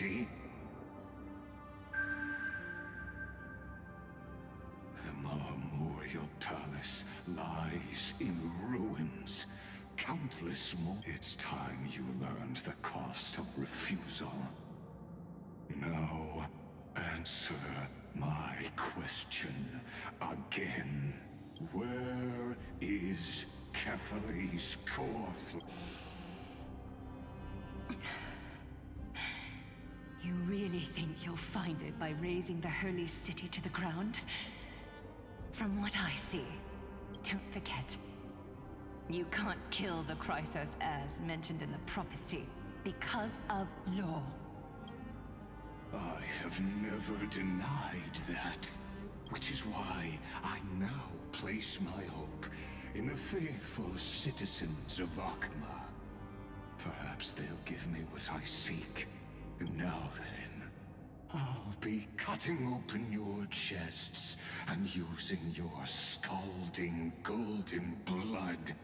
city? The Marmorial Palace lies in ruins. Countless more. It's time you learned the cost of refusal. Now, answer my question again. Where is Kefali's core? You really think you'll find it by razing the holy city to the ground? From what I see, don't forget, you can't kill the Chrysos as mentioned in the prophecy because of law. I have never denied that, which is why I now place my hope in the faithful citizens of Akama. Perhaps they'll give me what I seek. Now then, I'll be cutting open your chests and using your scalding golden blood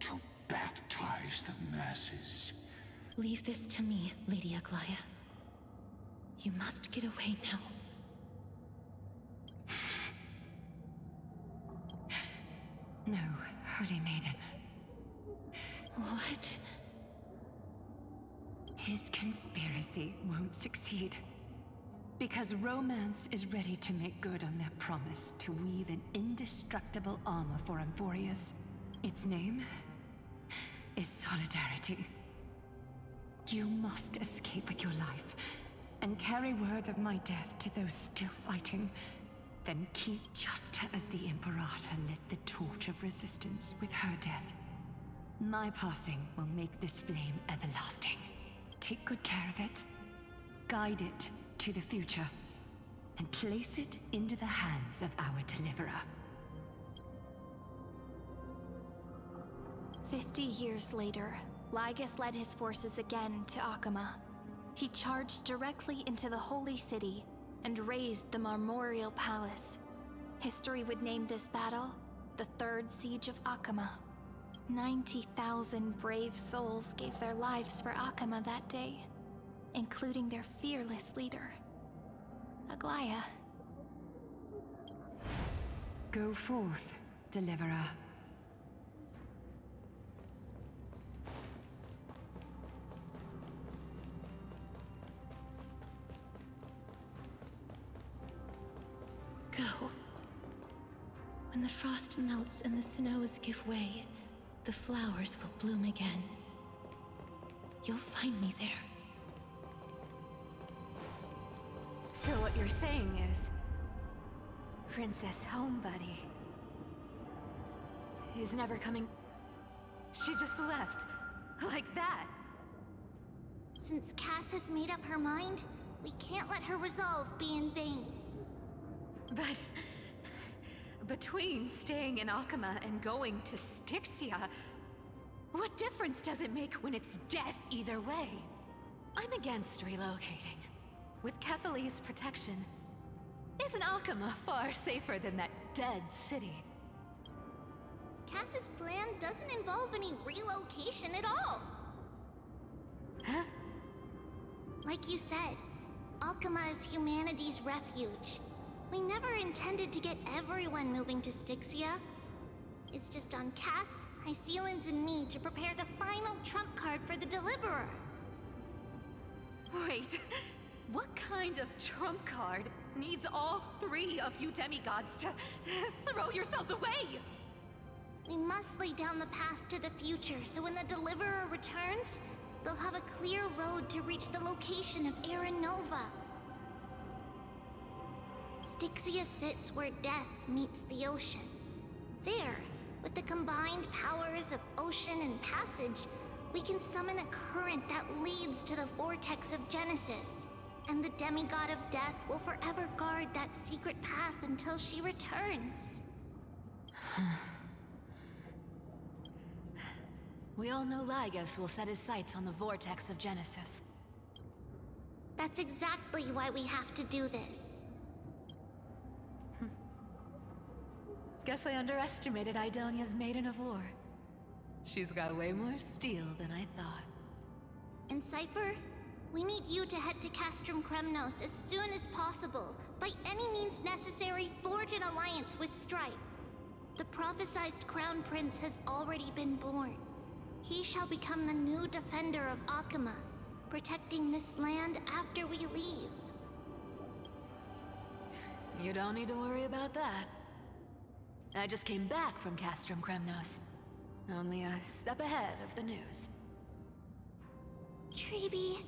to baptize the masses. Leave this to me, Lady Aglaya. You must get away now. No, Holy Maiden. What? His conspiracy won't succeed. Because Romance is ready to make good on their promise to weave an indestructible armor for Amphorius. Its name is Solidarity. You must escape with your life, and carry word of my death to those still fighting. Then keep just as the Imperator lit the torch of resistance with her death. My passing will make this flame everlasting. Take good care of it, guide it to the future, and place it into the hands of our deliverer. 50 years later, Lygus led his forces again to Akama. He charged directly into the Holy City and razed the Marmorial Palace. History would name this battle the Third Siege of Akama. 90,000 brave souls gave their lives for Akama that day, including their fearless leader, Aglaya. Go forth, deliverer. Go. When the frost melts and the snows give way, the flowers will bloom again. You'll find me there. So what you're saying is, Princess Homebody is never coming. She just left, like that. Since Cass has made up her mind, we can't let her resolve be in vain. But between staying in Akama and going to Styxia, what difference does it make when it's death either way? I'm against relocating. With Kefali's protection, isn't Akama far safer than that dead city? Cass's plan doesn't involve any relocation at all. Huh? Like you said, Akama is humanity's refuge. We never intended to get everyone moving to Styxia. It's just on Cass, Hycealans, and me to prepare the final trump card for the Deliverer. Wait, what kind of trump card needs all three of you demigods to throw yourselves away? We must lay down the path to the future so when the Deliverer returns, they'll have a clear road to reach the location of Era Nova. Styxia sits where death meets the ocean. There, with the combined powers of ocean and passage, we can summon a current that leads to the vortex of Genesis. And the demigod of death will forever guard that secret path until she returns. We all know Lygus will set his sights on the vortex of Genesis. That's exactly why we have to do this. Guess I underestimated Idonia's Maiden of War. She's got way more steel than I thought. And Cypher, We need you to head to Castrum Kremnos as soon as possible. By any means necessary, forge an alliance with Strife. The prophesied Crown Prince has already been born. He shall become the new defender of Akama, protecting this land after we leave. You don't need to worry about that. I just came back from Castrum Kremnos. Only a step ahead of the news. Treeby,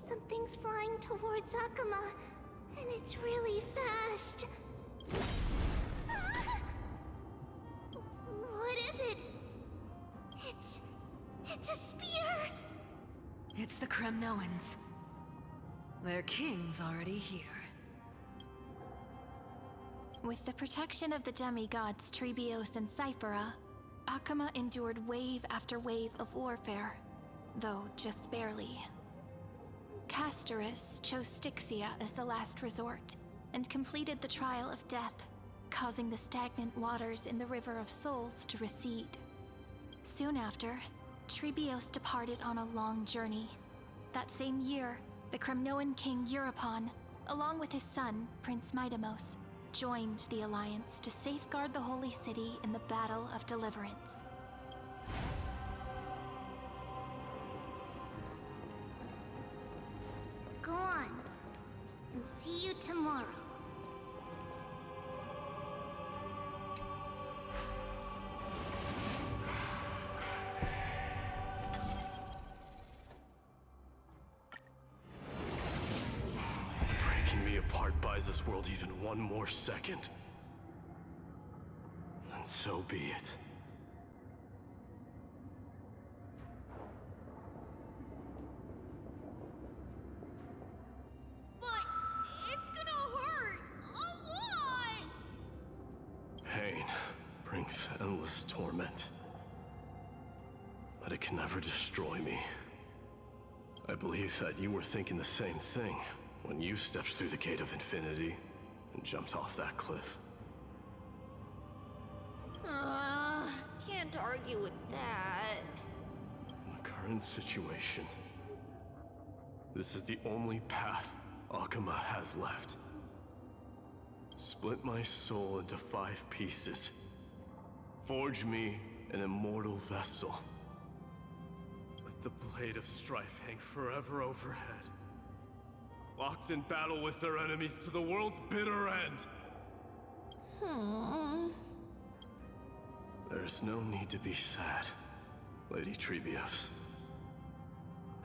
something's flying towards Akama, and it's really fast. Ah! What is it? It's a spear! It's the Kremnoans. Their king's already here. With the protection of the demigods Trebios and Cyphera, Akama endured wave after wave of warfare, though just barely. Castorus chose Styxia as the last resort, and completed the trial of death, causing the stagnant waters in the River of Souls to recede. Soon after, Trebios departed on a long journey. That same year, the Kremnoan king Euripon, along with his son, Prince Midamos, joined the Alliance to safeguard the Holy City in the Battle of Deliverance. Go on, and see you tomorrow. Breaking me apart buys this world even one more second. And so be it. But it's gonna hurt a lot! Pain brings endless torment. But it can never destroy me. I believe that you were thinking the same thing when you stepped through the Gate of Infinity and jumped off that cliff. Can't argue with that. In the current situation, this is the only path Akama has left. Split my soul into 5 pieces. Forge me an immortal vessel. Let the blade of strife hang forever overhead. Locked in battle with their enemies to the world's bitter end. There's no need to be sad, Lady Trebios.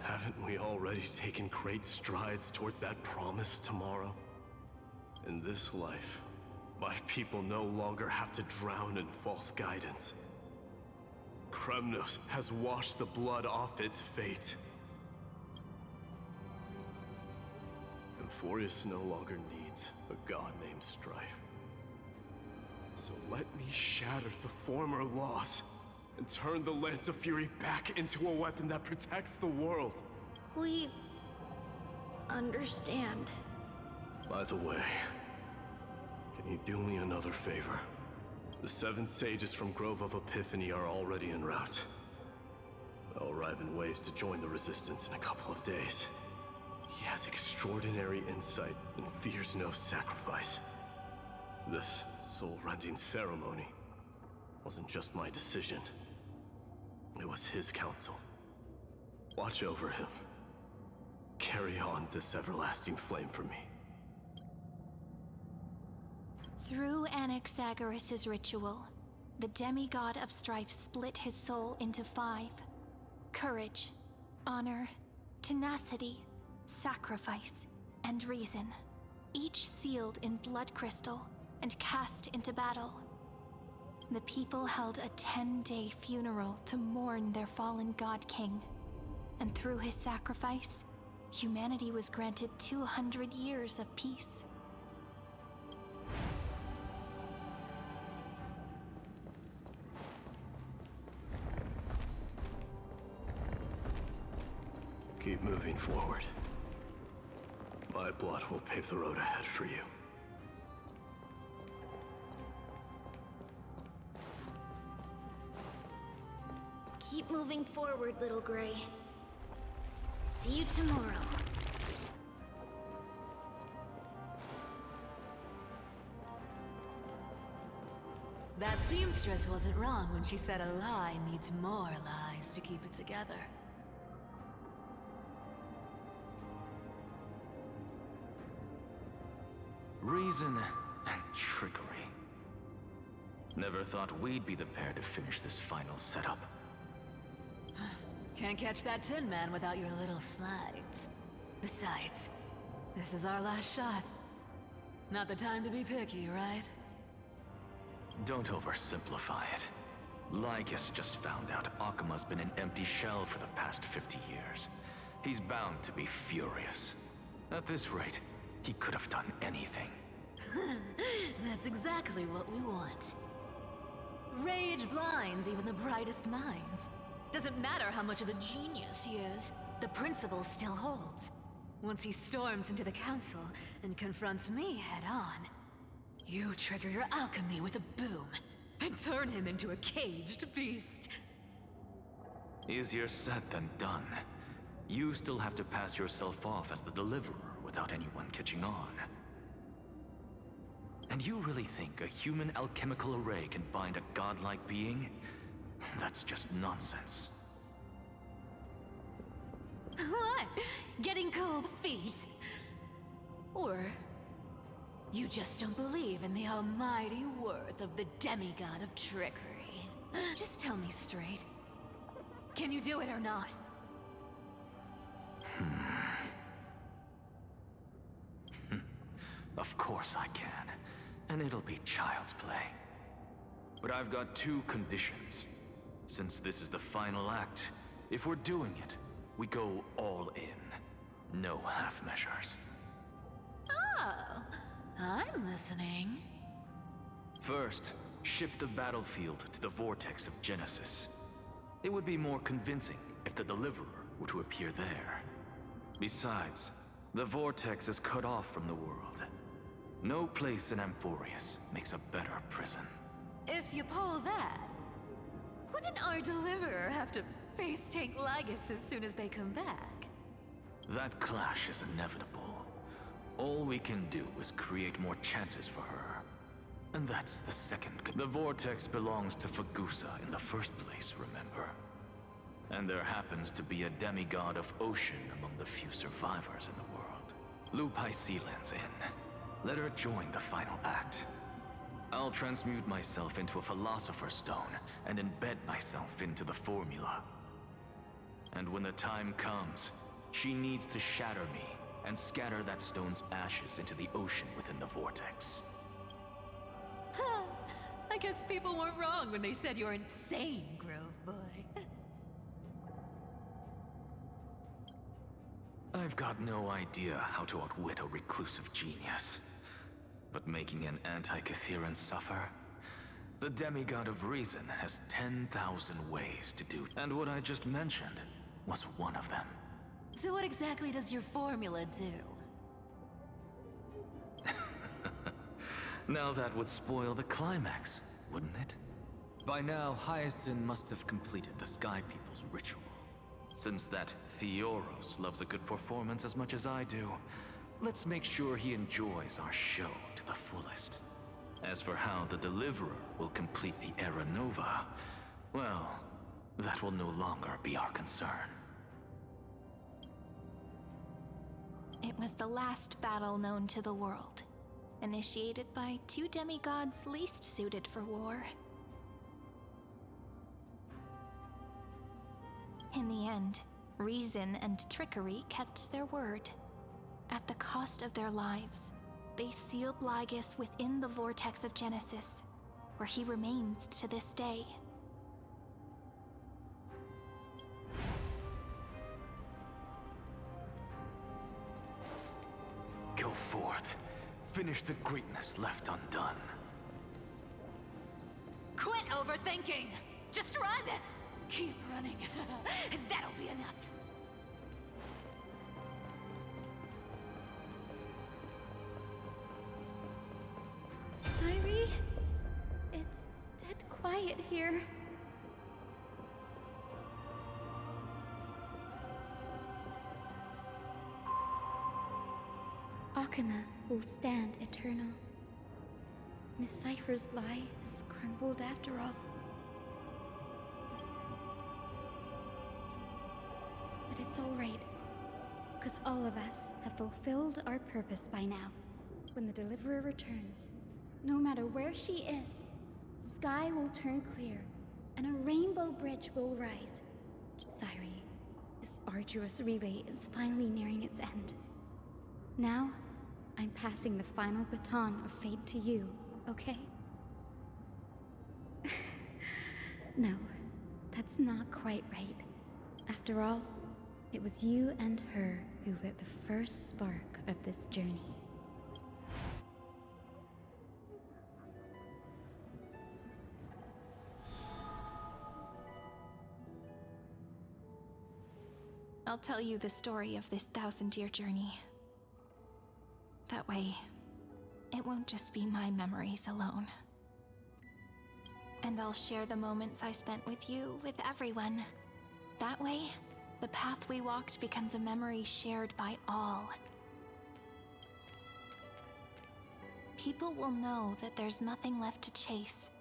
Haven't we already taken great strides towards that promised tomorrow? In this life, my people no longer have to drown in false guidance. Kremnos has washed the blood off its fate. Amphorius no longer needs a god named Strife. So let me shatter the former laws and turn the Lance of Fury back into a weapon that protects the world. We understand. By the way, can you do me another favor? The 7 sages from Grove of Epiphany are already en route. They'll arrive in waves to join the Resistance in a couple of days. He has extraordinary insight and fears no sacrifice. This soul-rending ceremony wasn't just my decision. It was his counsel. Watch over him. Carry on this everlasting flame for me. Through Anaxagoras' ritual, the demigod of strife split his soul into 5. Courage, honor, tenacity, sacrifice, and reason. Each sealed in blood crystal and cast into battle. The people held a 10-day funeral to mourn their fallen god king. And through his sacrifice, humanity was granted 200 years of peace. Keep moving forward. My blood will pave the road ahead for you. Keep moving forward, little Gray. See you tomorrow. seamstress wasn't wrong when she said a lie needs more lies to keep it together. Reason and trickery. Never thought we'd be the pair to finish this final setup. Can't catch that Tin Man without your little slides. Besides, this is our last shot. Not the time to be picky, right? Don't oversimplify it. Lycus just found out Akima's been an empty shell for the past 50 years. He's bound to be furious. At this rate, he could have done anything. That's exactly what we want. Rage blinds even the brightest minds. Doesn't matter how much of a genius he is, the principle still holds. Once he storms into the council and confronts me head-on, you trigger your alchemy with a boom and turn him into a caged beast. Easier said than done. You still have to pass yourself off as the deliverer without anyone catching on. And you really think a human alchemical array can bind a godlike being? That's just nonsense. What? Getting cold feet? Or you just don't believe in the almighty worth of the demigod of trickery? Just tell me straight. Can you do it or not? Of course I can. And it'll be child's play. But I've got two conditions. Since this is the final act, if we're doing it, we go all in. No half measures. Oh, I'm listening. First, shift the battlefield to the vortex of Genesis. It would be more convincing if the deliverer were to appear there. Besides, the vortex is cut off from the world. No place in Amphorius makes a better prison. If you pull that, wouldn't our deliverer have to face tank Lygus as soon as they come back? That clash is inevitable. All we can do is create more chances for her. And that's the second. The vortex belongs to Fagusa in the first place, remember? And there happens to be a demigod of ocean among the few survivors in the world. Lupai Sealand's in. Let her join the final act. I'll transmute myself into a Philosopher's Stone and embed myself into the formula. And when the time comes, she needs to shatter me and scatter that stone's ashes into the ocean within the vortex. I guess people weren't wrong when they said you're insane, Grove Boy. I've got no idea how to outwit a reclusive genius. But making an anti-Catheran suffer? The demigod of reason has 10,000 ways to do, and what I just mentioned was one of them. So what exactly does your formula do? Now that would spoil the climax, wouldn't it? By now, Hyacinth must have completed the Sky People's ritual. Since that Theoros loves a good performance as much as I do, let's make sure he enjoys our show to the fullest. As for how the Deliverer will complete the Era Nova, well, that will no longer be our concern. It was the last battle known to the world, initiated by two demigods least suited for war. In the end, reason and trickery kept their word. At the cost of their lives, they sealed Lygus within the vortex of Genesis, where he remains to this day. Go forth. Finish the greatness left undone. Quit overthinking! Just run! Keep running, and that'll be enough. Irie? It's dead quiet here. Akuma will stand eternal. Miss Cypher's lie has crumbled after all. But it's all right, because all of us have fulfilled our purpose by now. When the Deliverer returns, no matter where she is, sky will turn clear, and a rainbow bridge will rise. Sairi, this arduous relay is finally nearing its end. Now, I'm passing the final baton of fate to you, okay? No, that's not quite right. After all, it was you and her who lit the first spark of this journey. I'll tell you the story of this 1,000-year journey. That way, it won't just be my memories alone. And I'll share the moments I spent with you with everyone. That way, the path we walked becomes a memory shared by all. People will know that there's nothing left to chase.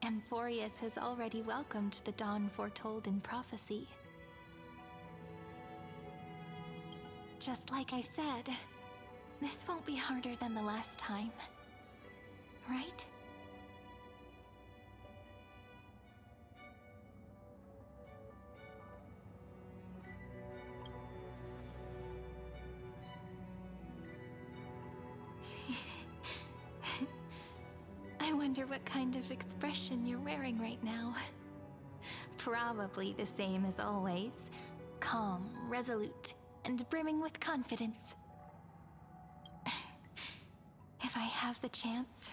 Amphorius has already welcomed the dawn foretold in prophecy. Just like I said, this won't be harder than the last time, right? I wonder what kind of expression you're wearing right now. Probably the same as always. Calm, resolute, and brimming with confidence. If I have the chance,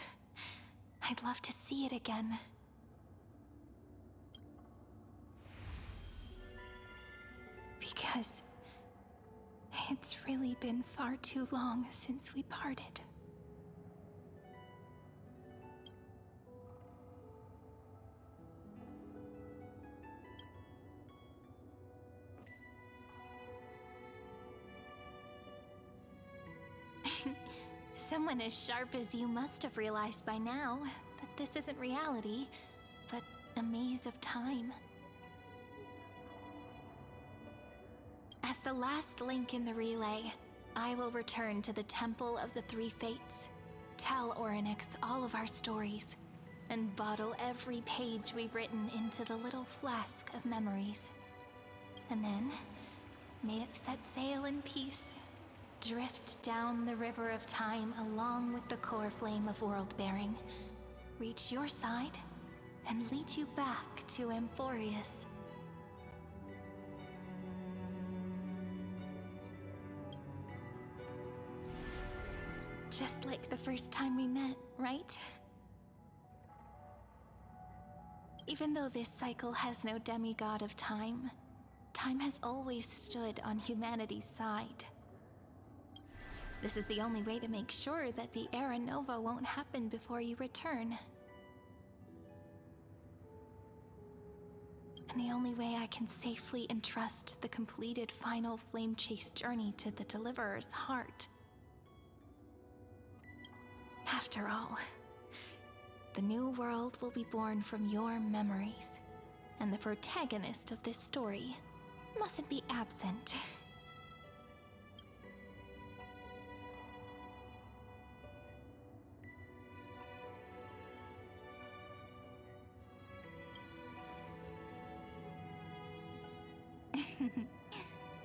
I'd love to see it again. Because it's really been far too long since we parted. Someone as sharp as you must have realized by now that this isn't reality, but a maze of time. As the last link in the relay, I will return to the Temple of the Three Fates, tell Orynyx all of our stories, and bottle every page we've written into the little flask of memories. And then, may it set sail in peace. Drift down the river of time along with the core flame of world-bearing. Reach your side and lead you back to Amphorius. Just like the first time we met, right? Even though this cycle has no demigod of time, time has always stood on humanity's side. This is the only way to make sure that the Era Nova won't happen before you return. And the only way I can safely entrust the completed final flame chase journey to the Deliverer's heart. After all, the new world will be born from your memories, and the protagonist of this story mustn't be absent.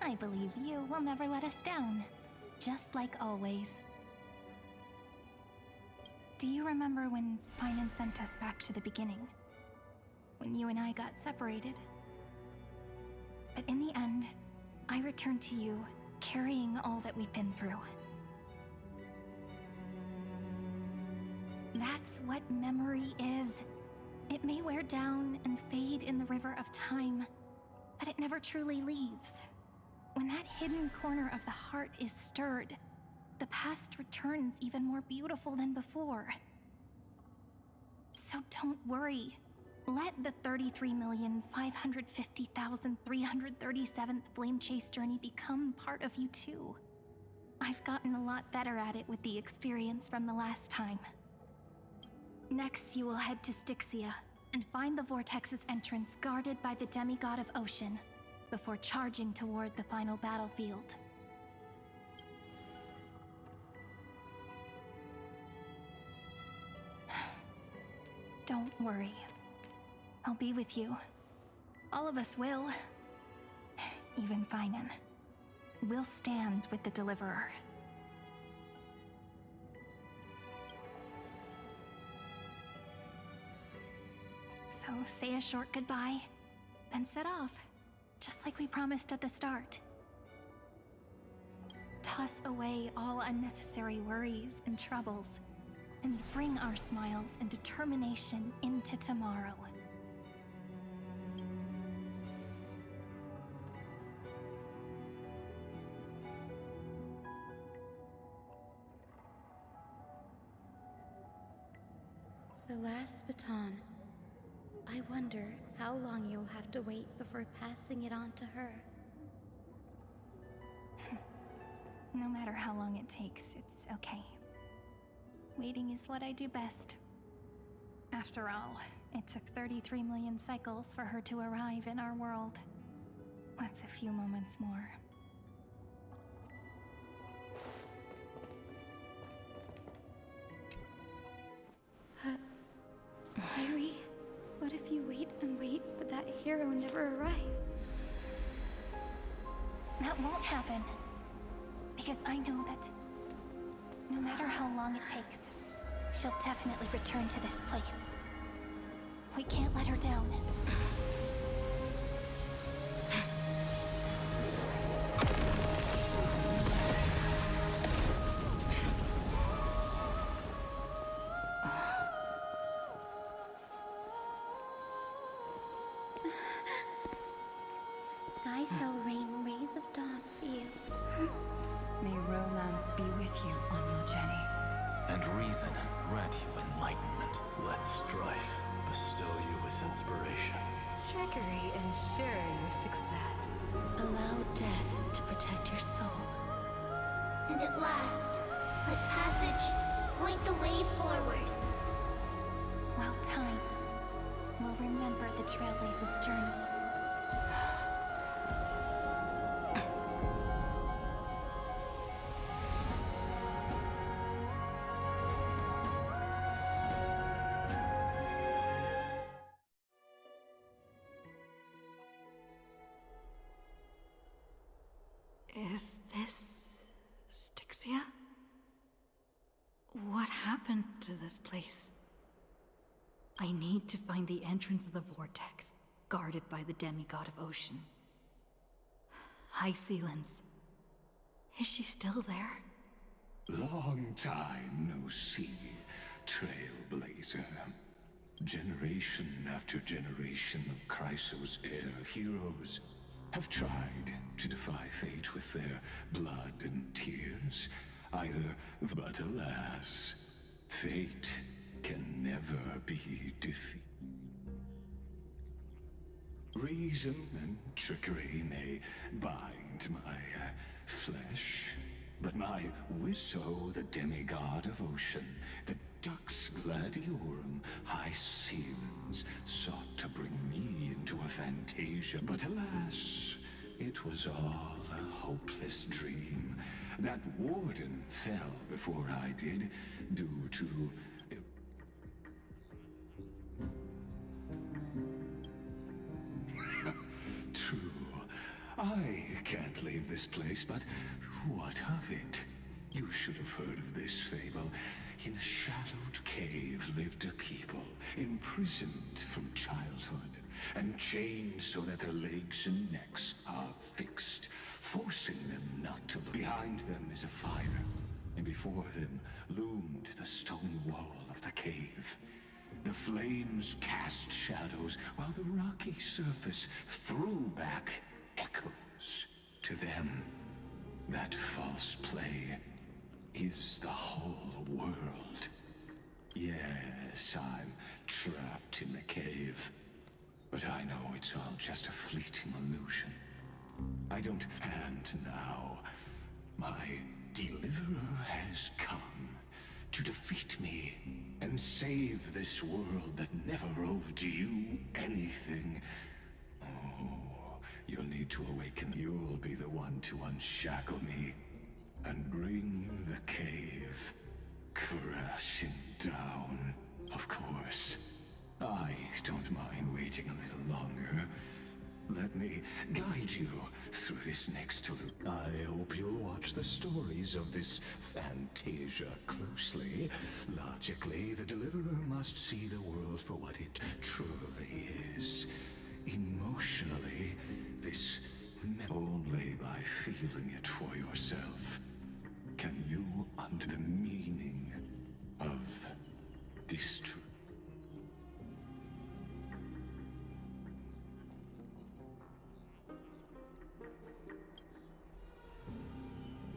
I believe you will never let us down, just like always. Do you remember when Finan sent us back to the beginning? When you and I got separated? But in the end, I returned to you, carrying all that we've been through. That's what memory is. It may wear down and fade in the river of time, but it never truly leaves. When that hidden corner of the heart is stirred, the past returns even more beautiful than before. So don't worry. Let the 33,550,337th Flame Chase journey become part of you too. I've gotten a lot better at it with the experience from the last time. Next, you will head to Styxia and find the Vortex's entrance guarded by the demigod of ocean before charging toward the final battlefield. Don't worry. I'll be with you. All of us will. Even Finan. We'll stand with the Deliverer. So say a short goodbye, then set off, just like we promised at the start. Toss away all unnecessary worries and troubles, and bring our smiles and determination into tomorrow. The last baton. I wonder how long you'll have to wait before passing it on to her. No matter how long it takes, it's okay. Waiting is what I do best. After all, it took 33 million cycles for her to arrive in our world. What's a few moments more? Sayuri, what if you wait and wait, but that hero never arrives? That won't happen. Because I know that no matter how long it takes, she'll definitely return to this place. We can't let her down. Sky shall rain rays of dawn for you. May romance be with you on your journey. And reason grant you enlightenment. Let strife bestow you with inspiration. Trickery ensure your success. Allow death to protect your soul. And at last, let passage point the way forward. While time will remember the Trailblazer's journey. Is this Styxia? What happened to this place? I need to find the entrance of the vortex, guarded by the demigod of ocean. High Sealens. Is she still there? Long time no see, Trailblazer. Generation after generation of Chrysos heir heroes have tried to defy fate with their blood and tears. But alas, fate can never be defeated. Reason and trickery may bind my flesh, but my Wisso, the demigod of ocean, the Dux Gladiorum, High Sealens, sought to bring me into a fantasia, but alas, it was all a hopeless dream. That warden fell before I did, due to... True. I can't leave this place, but what of it? You should have heard of this fable. In a shadowed cave lived a people, imprisoned from childhood, and chained so that their legs and necks are fixed, forcing them not to look. Behind them is a fire, and before them loomed the stone wall of the cave. The flames cast shadows, while the rocky surface threw back echoes to them. That false play is the whole world. Yes, I'm trapped in the cave, but I know it's all just a fleeting illusion. I don't, and now my deliverer has come. to defeat me and save this world that never owed you anything. Oh, you'll need to awaken. You'll be the one to unshackle me and bring the cave crashing down. Of course, I don't mind waiting a little longer. Let me guide you through this next loop. I hope you'll watch the stories of this Fantasia closely. Logically, the Deliverer must see the world for what it truly is. Emotionally, this only by feeling it for yourself can you under the meaning of this truth.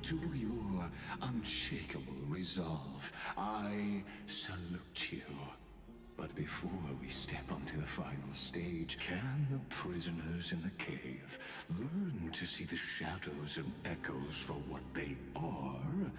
To your unshakable resolve, I salute you. But before we step onto the final stage, can the prisoners in the cave learn to see the shadows and echoes for what they are?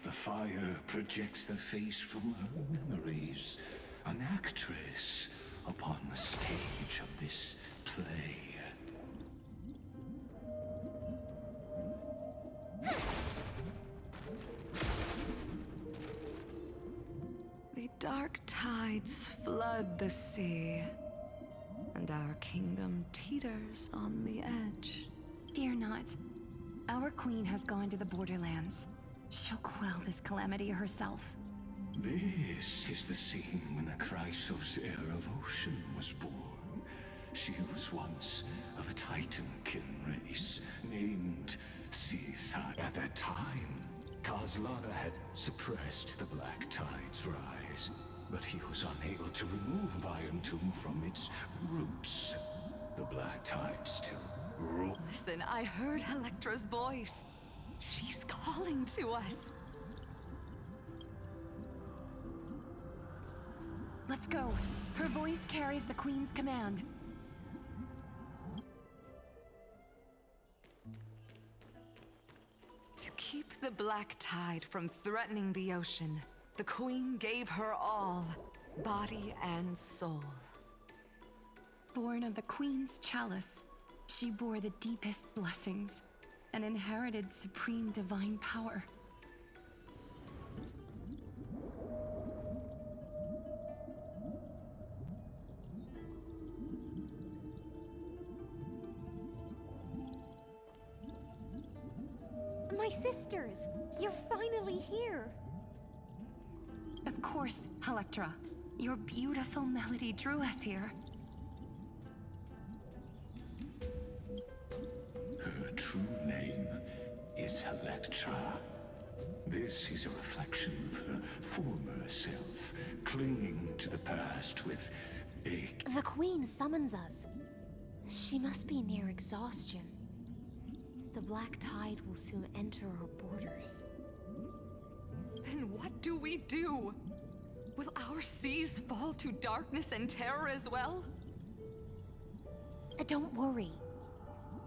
The fire projects the face from her memories. An actress upon the stage of this play. The dark tides flood the sea, and our kingdom teeters on the edge. Fear not. Our queen has gone to the borderlands. She'll quell this calamity herself. This is the scene when the Chrysos heir of Ocean was born. She was once of a Titankin race named Caesar. At that time, Kozlana had suppressed the Black Tide's rise, but he was unable to remove Iron Tomb from its roots. The Black Tide still ruled. Listen, I heard Electra's voice. She's calling to us. Let's go. Her voice carries the Queen's command. To keep the Black Tide from threatening the ocean, the Queen gave her all, body and soul. Born of the Queen's chalice, she bore the deepest blessings and inherited supreme divine power. My sisters! You're finally here! Of course, Electra. Your beautiful melody drew us here. Her true name is Electra. This is a reflection of her former self, clinging to the past with a... The Queen summons us. She must be near exhaustion. The Black Tide will soon enter our borders. Then what do we do? Will our seas fall to darkness and terror as well? Don't worry.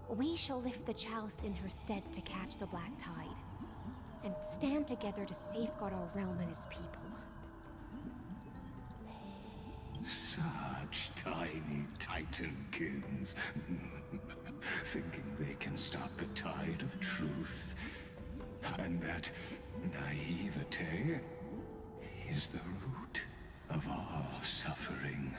We shall lift the chalice in her stead to catch the Black Tide, and stand together to safeguard our realm and its people. Such tiny Titankins. Thinking they can stop the tide of truth. And that naivete is the root of all suffering.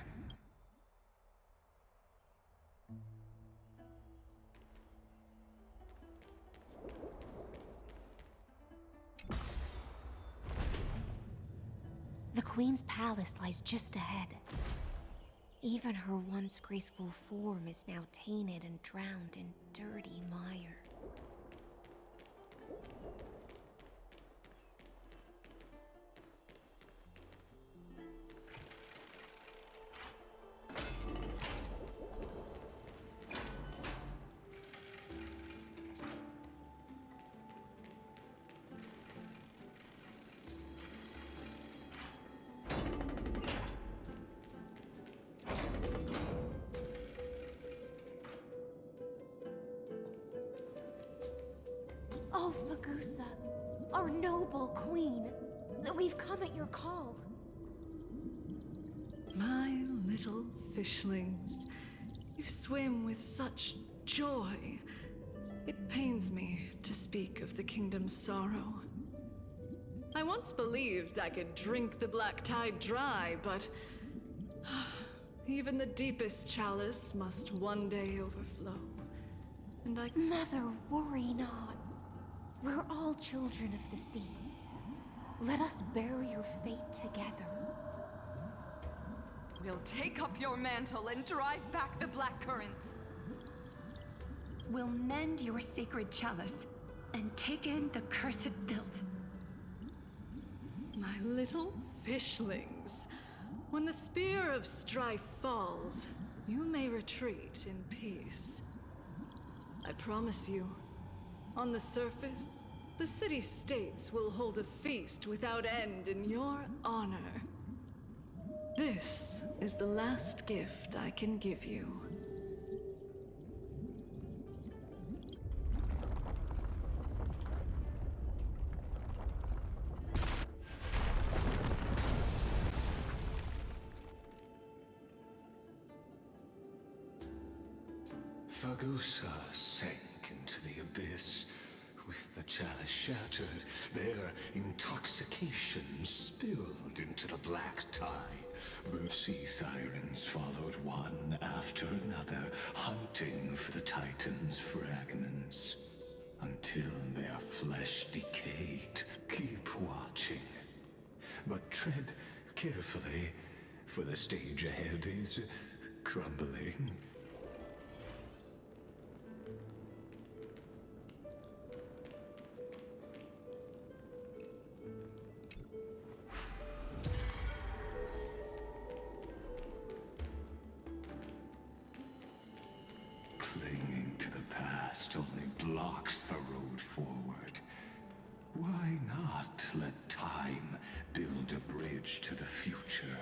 The Queen's palace lies just ahead. Even her once graceful form is now tainted and drowned in dirty mire. Oh, Fagusa, our noble queen, we've come at your call. My little fishlings, you swim with such joy. It pains me to speak of the kingdom's sorrow. I once believed I could drink the black tide dry, but even the deepest chalice must one day overflow. And Mother, worry not. We're all children of the sea. Let us bear your fate together. We'll take up your mantle and drive back the black currents. We'll mend your sacred chalice and take in the cursed filth. my little fishlings, when the spear of strife falls, you may retreat in peace. I promise you, on the surface, the city-states will hold a feast without end in your honor. This is the last gift I can give you. Fagusa sank into the abyss. With the chalice shattered, their intoxication spilled into the black tide. The sea sirens followed one after another, hunting for the Titan's fragments. Until their flesh decayed. Keep watching. But tread carefully, for the stage ahead is crumbling. Clinging to the past only blocks the road forward. Why not let time build a bridge to the future?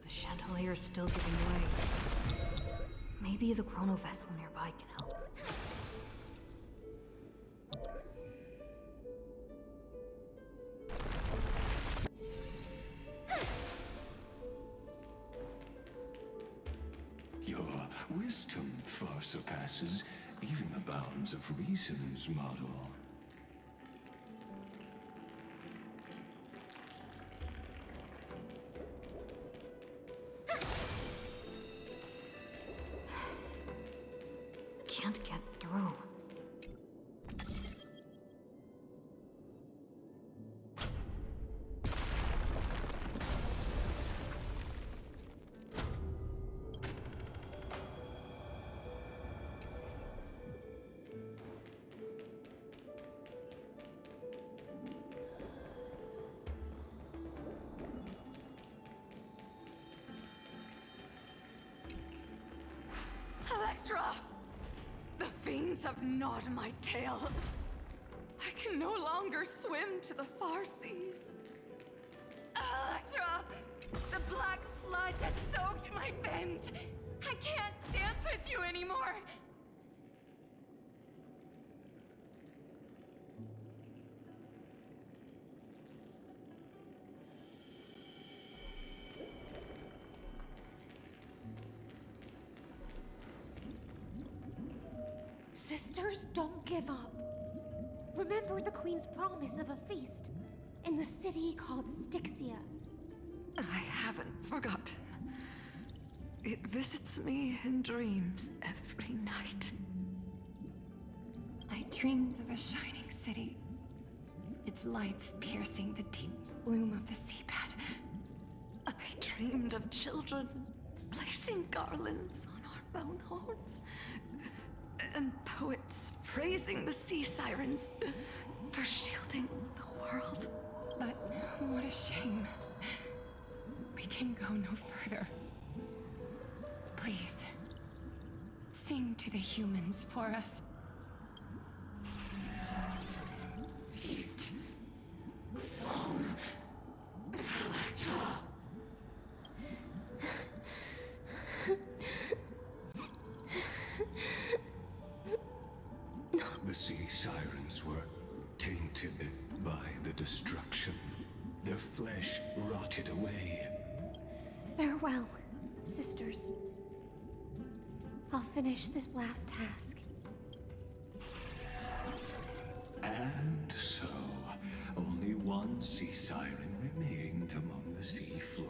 The chandelier's still giving way. Maybe the chrono vessel nearby can help. Your wisdom far surpasses even the bounds of reason's model. Can't get through. Electra! The fiends have gnawed my tail. I can no longer swim to the far seas. Electra! The black sludge has soaked my fins! I can't dance with you anymore! Sisters, don't give up. Remember the Queen's promise of a feast in the city called Styxia. I haven't forgotten. It visits me in dreams every night. I dreamed of a shining city, its lights piercing the deep gloom of the seabed. I dreamed of children placing garlands on our bone horns, and poets praising the sea sirens for shielding the world. But what a shame. We can go no further. Please, sing to the humans for us. Feast. Song. The sea sirens were tainted by the destruction. Their flesh rotted away. Farewell, sisters. I'll finish this last task. And so, only one sea siren remained among the sea floor.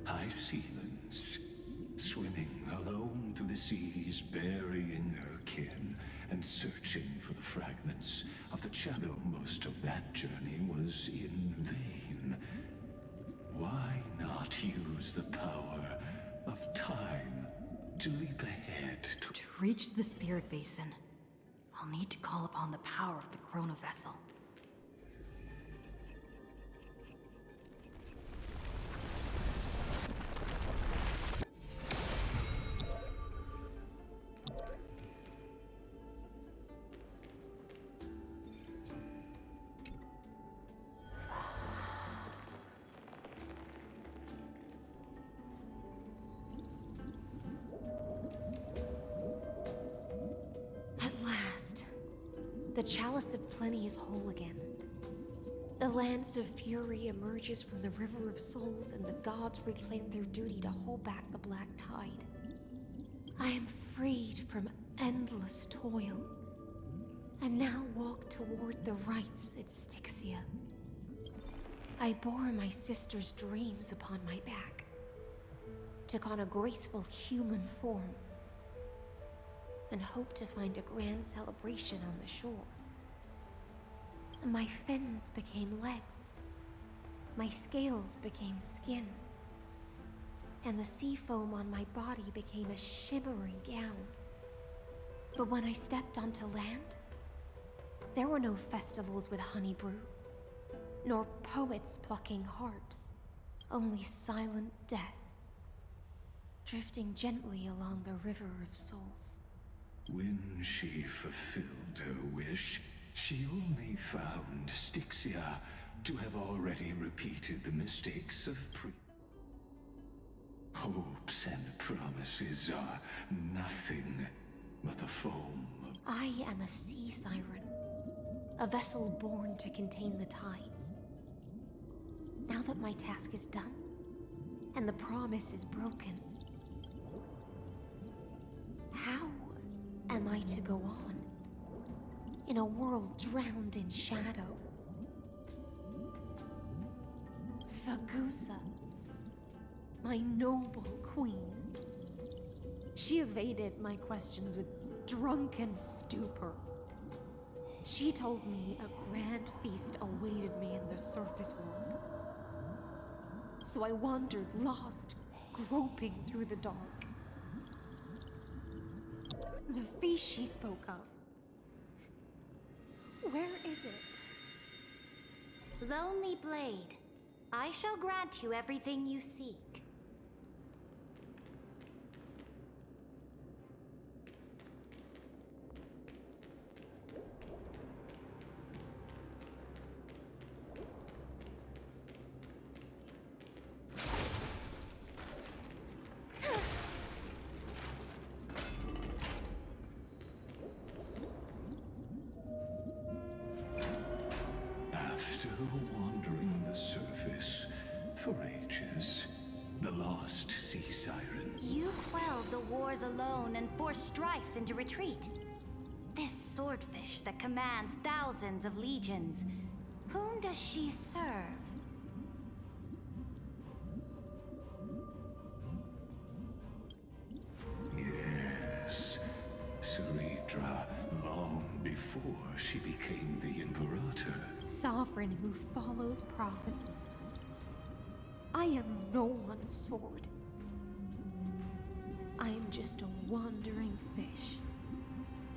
High Sealens, swimming alone through the seas, burying her kin and searching for the fragments of the shadow. Most of that journey was in vain. Why not use the power of time to leap ahead to... To reach the Spirit Basin, I'll need to call upon the power of the Chrono Vessel. The Chalice of Plenty is whole again. The Lance of Fury emerges from the River of Souls, and the gods reclaim their duty to hold back the Black Tide. I am freed from endless toil, and now walk toward the rites at Styxia. I bore my sister's dreams upon my back, took on a graceful human form, and hoped to find a grand celebration on the shore. My fins became legs, my scales became skin, and the sea foam on my body became a shimmering gown. But when I stepped onto land, there were no festivals with honey brew, nor poets plucking harps, only silent death, drifting gently along the River of Souls. When she fulfilled her wish, she only found Styxia to have already repeated the mistakes of hopes and promises are nothing but the foam of... I am a sea siren, a vessel born to contain the tides. Now that my task is done, and the promise is broken, how am I to go on in a world drowned in shadow? Fagusa, my noble queen. She evaded my questions with drunken stupor. She told me a grand feast awaited me in the surface world. So I wandered lost, groping through the dark. The feast she spoke of. Where is it? Lonely Blade, I shall grant you everything you seek. After wandering the surface for ages, the lost sea siren... You quelled the wars alone and forced strife into retreat. swordfish that commands thousands of legions. Whom does she serve? Yes, Ceredra, long before she became the Imperator. Sovereign who follows prophecy. I am no one's sword. I am just a wandering fish,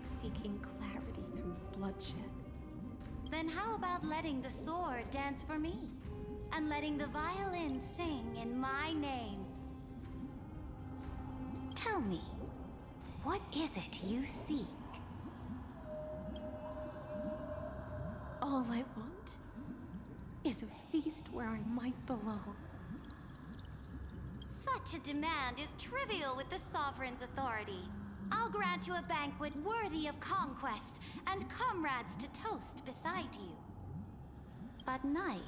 seeking clarity through bloodshed. Then how about letting the sword dance for me? And letting the violin sing in my name? Tell me, what is it you seek? All I want is a feast where I might belong. Such a demand is trivial with the Sovereign's authority. I'll grant you a banquet worthy of conquest and comrades to toast beside you. But Knight,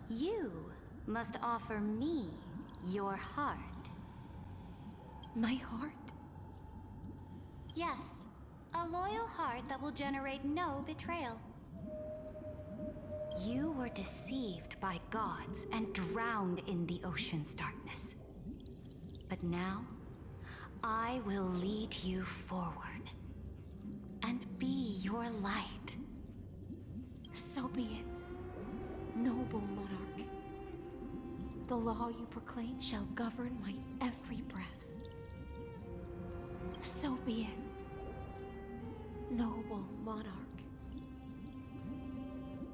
you must offer me your heart. My heart? Yes, a loyal heart that will generate no betrayal. You were deceived by gods and drowned in the ocean's darkness. But now, I will lead you forward and be your light. So be it, noble monarch. The law you proclaim shall govern my every breath. So be it, noble monarch.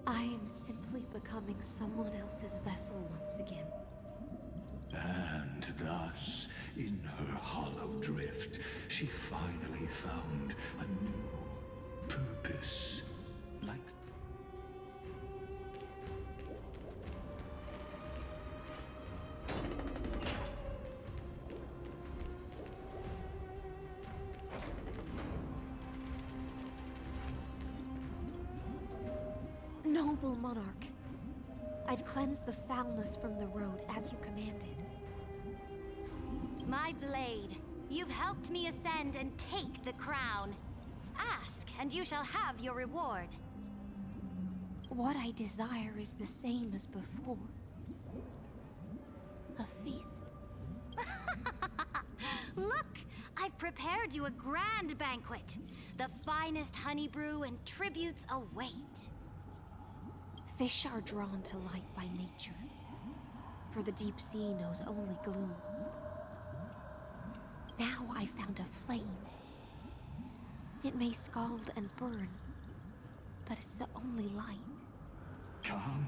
I am simply becoming someone else's vessel once again. And thus, in her hollow drift, she finally found a new purpose. Like... Noble monarch, I've cleansed the foulness from the road as you commanded. My blade, you've helped me ascend and take the crown. Ask, and you shall have your reward. What I desire is the same as before. A feast. Look, I've prepared you a grand banquet. The finest honey brew and tributes await. Fish are drawn to light by nature, for the deep sea knows only gloom. Now I found a flame. It may scald and burn, but it's the only light. Come,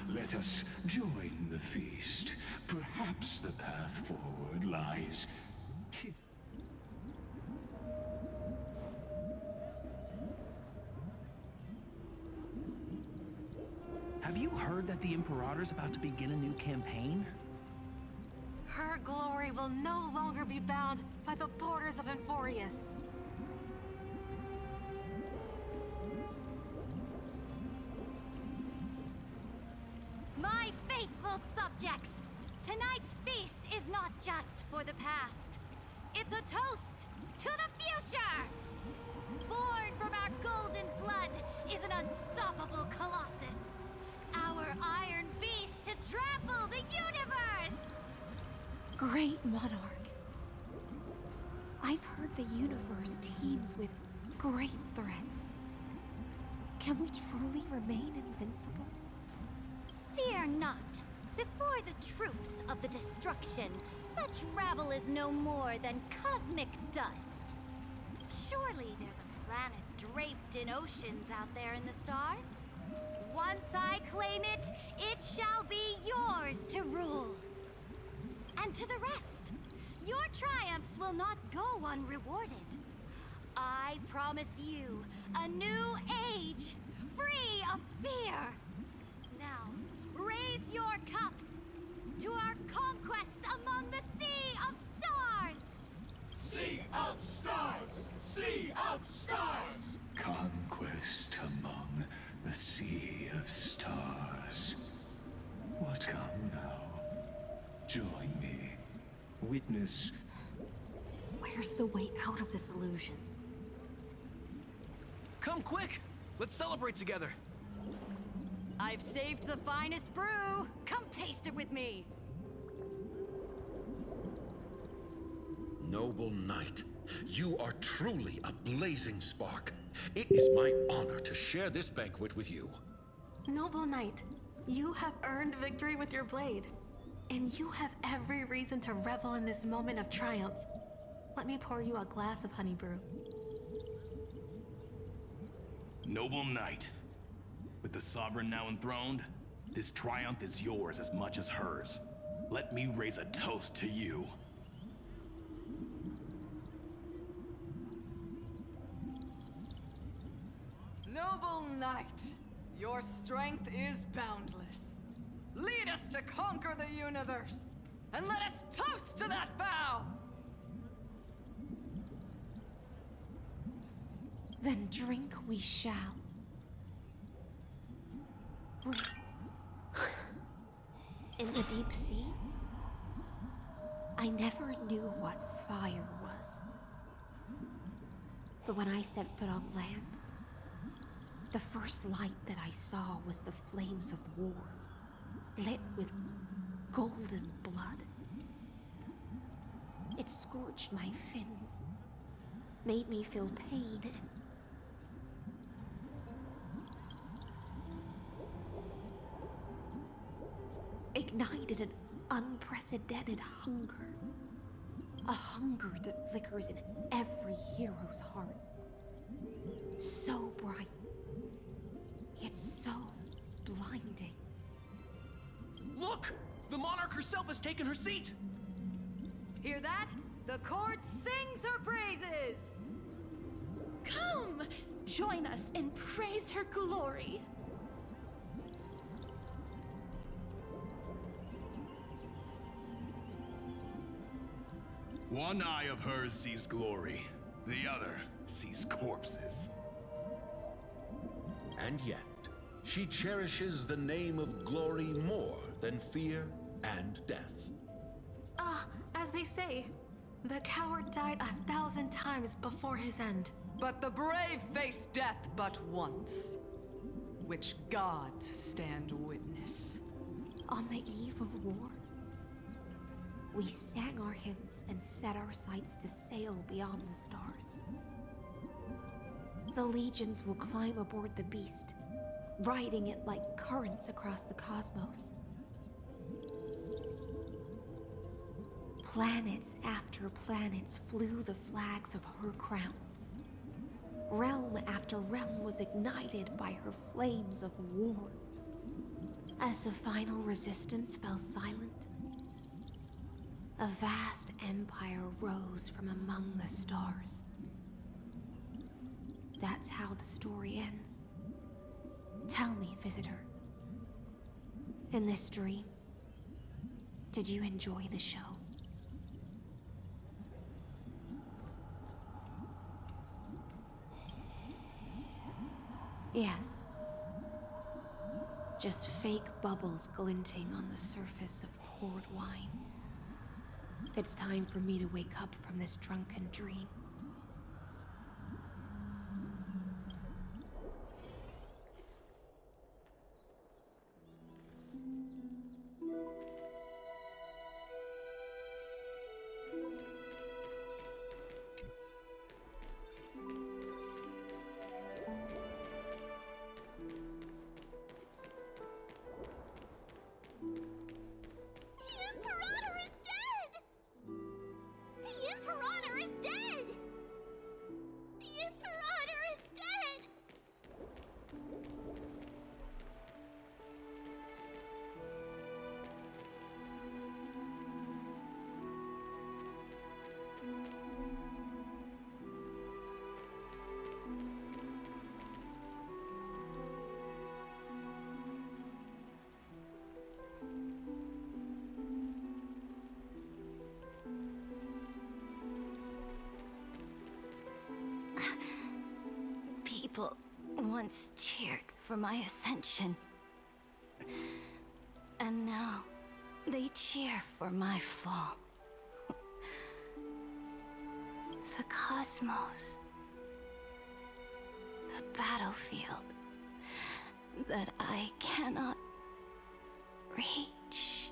let us join the feast. Perhaps the path forward lies here. Have you heard that the Imperator's about to begin a new campaign? Her glory will no longer be bound by the borders of Amphorius. My faithful subjects, tonight's feast is not just for the past. It's a toast to the future! Born from our golden blood is an unstoppable colossus. Our iron beast to trample the universe! Great monarch. I've heard the universe teems with great threats. Can we truly remain invincible? Fear not. Before the troops of the destruction, such rabble is no more than cosmic dust. Surely there's a planet draped in oceans out there in the stars. Once I claim it, it shall be yours to rule. And to the rest, your triumphs will not go unrewarded. I promise you a new age, free of fear. Now, raise your cups to our conquest among the Sea of Stars! Sea of Stars! Sea of Stars! Conquest among the Sea of Stars. What come now? Join me. Witness. Where's the way out of this illusion? come quick! Let's celebrate together! I've saved the finest brew! Come taste it with me! Noble knight, you are truly a blazing spark. It is my honor to share this banquet with you. Noble knight, you have earned victory with your blade. And you have every reason to revel in this moment of triumph. Let me pour you a glass of honey brew. Noble knight, with the sovereign now enthroned, this triumph is yours as much as hers. Let me raise a toast to you. Noble knight, your strength is boundless. Lead us to conquer the universe, and let us toast to that vow! Then drink we shall. In the deep sea, I never knew what fire was. But when I set foot on land, the first light that I saw was the flames of war, lit with golden blood. It scorched my fins, made me feel pain, and ignited an unprecedented hunger. A hunger that flickers in every hero's heart. So bright, yet so blinding. Look! The monarch herself has taken her seat! Hear that? The court sings her praises! Come! Join us and praise her glory! One eye of hers sees glory, the other sees corpses. And yet, she cherishes the name of glory more than fear and death. As they say, the coward died 1,000 times before his end. But the brave face death but once, which gods stand witness. On the eve of war, we sang our hymns and set our sights to sail beyond the stars. The legions will climb aboard the beast, riding it like currents across the cosmos. Planets after planets flew the flags of her crown. Realm after realm was ignited by her flames of war. As the final resistance fell silent, a vast empire rose from among the stars. That's how the story ends. Tell me, visitor, in this dream, did you enjoy the show? Yes. Just fake bubbles glinting on the surface of poured wine. It's time for me to wake up from this drunken dream. People once cheered for my ascension. And now, they cheer for my fall. The cosmos, the battlefield that I cannot reach.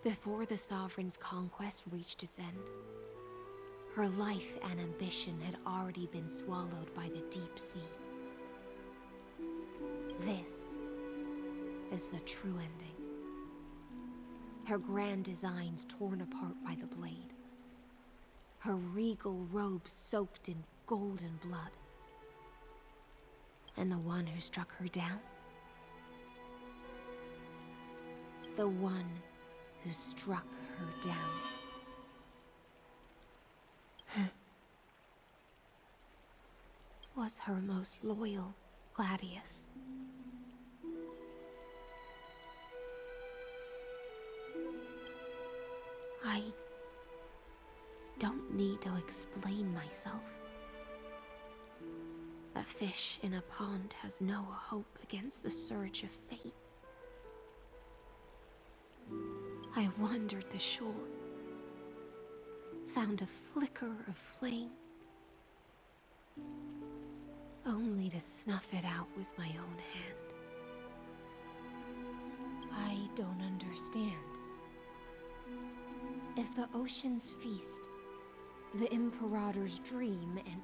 Before the Sovereign's conquest reached its end, her life and ambition had already been swallowed by the deep sea. This is the true ending. Her grand designs torn apart by the blade. Her regal robes soaked in golden blood. And the one who struck her down? The one who struck her down. Was her most loyal Gladius. I don't need to explain myself. A fish in a pond has no hope against the surge of fate. I wandered the shore, found a flicker of flame, only to snuff it out with my own hand. I don't understand. If the ocean's feast, the Imperator's dream, and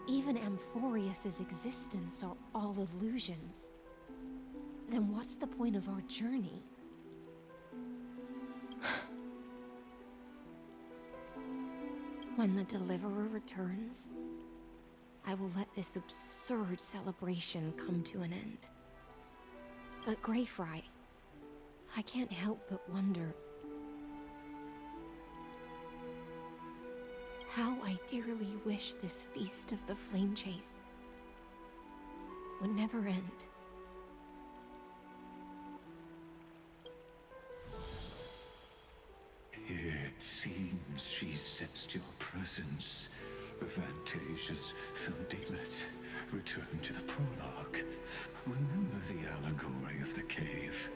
even Amphorius's existence are all illusions, then what's the point of our journey? When the Deliverer returns, I will let this absurd celebration come to an end. But Greyfry, I can't help but wonder how I dearly wish this feast of the Flame Chase would never end. It seems she sensed your presence. The Fantasia's Fildelet. Return to the prologue. Remember the allegory of the cave.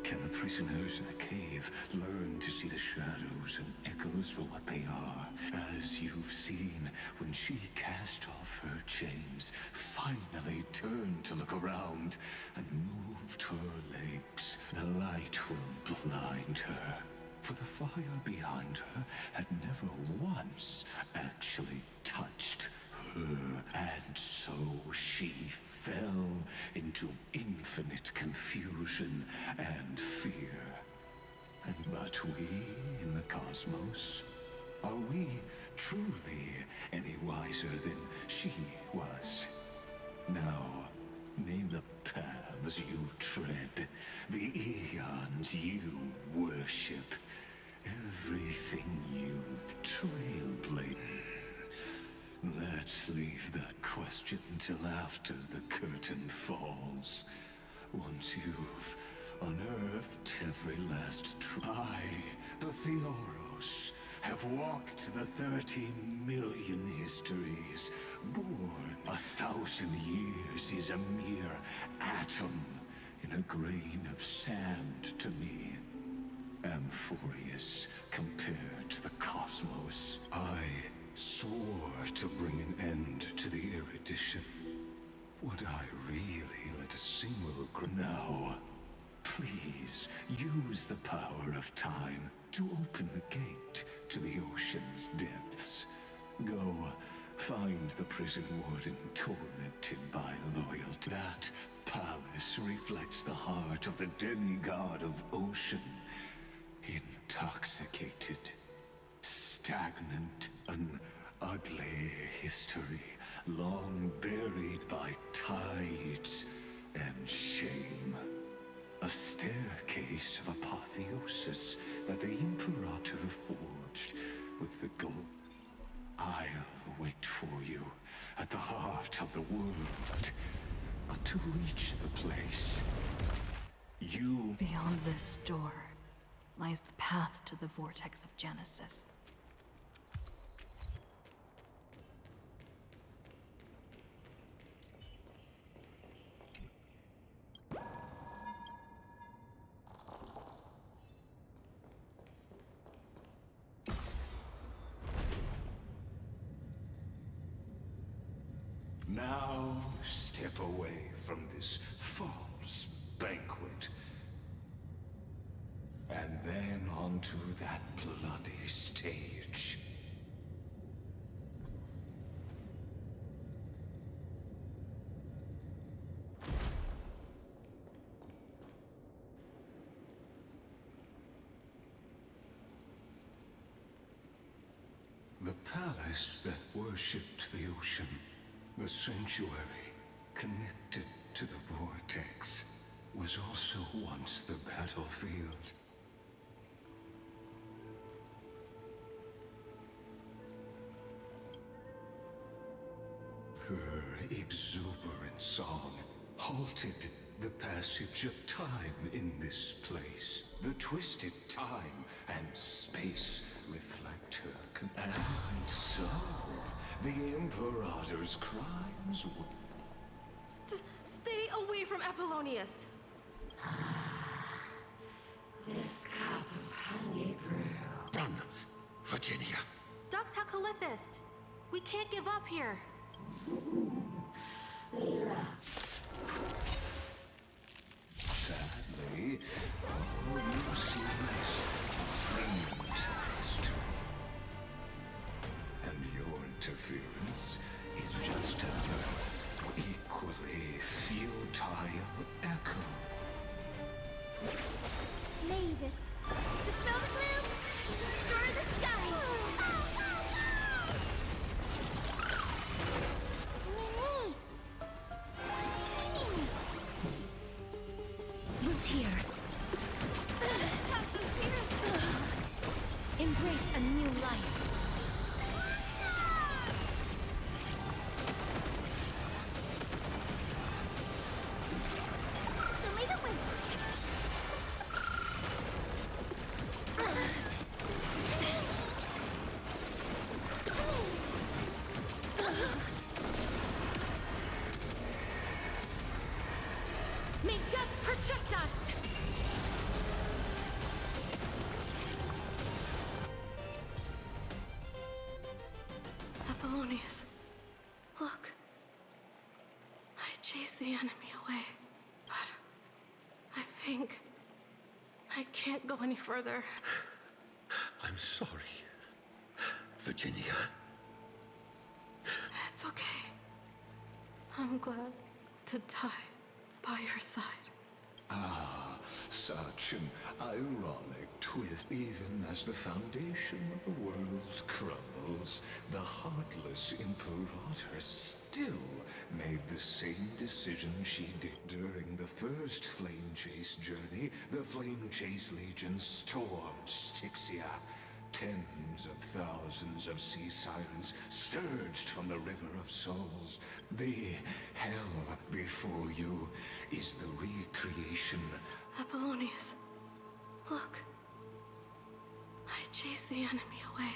Can the prisoners in the cave learn to see the shadows and echoes for what they are? As you've seen when she cast off her chains, finally turned to look around, and moved her legs. The light will blind her. For the fire behind her had never once actually touched her, and so she fell into infinite confusion and fear. But we in the cosmos, are we truly any wiser than she was? Now, name the paths you tread, the eons you worship, everything you've trailblazed. Let's leave that question till after the curtain falls. Once you've unearthed every last I, the Theoros, have walked the 30 million histories. Born 1,000 years is a mere atom in a grain of sand to me. Amphorius compared to the cosmos. I swore to bring an end to the erudition. Would I really let a single now, please use the power of time to open the gate to the ocean's depths. Go, find the prison warden tormented by loyalty. That palace reflects the heart of the demigod of ocean. Intoxicated, stagnant, an ugly history, long buried by tides and shame. A staircase of apotheosis that the Imperator forged with the gold. I'll wait for you at the heart of the world. But to reach the place, you... Beyond this door lies the path to the vortex of Genesis. Now step away from this false banquet. And then onto that bloody stage. The palace that worshipped the ocean, the sanctuary connected to the vortex, was also once the battlefield. Her exuberant song halted the passage of time in this place. The twisted time and space reflect her. And so, the Imperator's crimes would... Stay away from Apollonius! This cup of honey brew. Done, Virginia. Dux Hakalithist! We can't give up here! Sadly, all you see is friends lost. And your interference is just another equally futile echo. Mavis, dispel the gloom, destroy the skies. Mimi! Mimi! Root here. Embrace a new life. Show me the way. May death protect us! Apollonius, look. I chased the enemy away, but I think I can't go any further. I'm sorry, Virginia. It's okay. I'm glad to die by your side. Ah, such an ironic twist. Even as the foundation of the world crumbles, the heartless Imperator still made the same decision she did during the first Flame Chase journey. The Flame Chase Legion stormed Styxia. Tens of thousands of sea sirens surged from the River of Souls. The hell before you is the recreation. Apollonius, look. I chased the enemy away.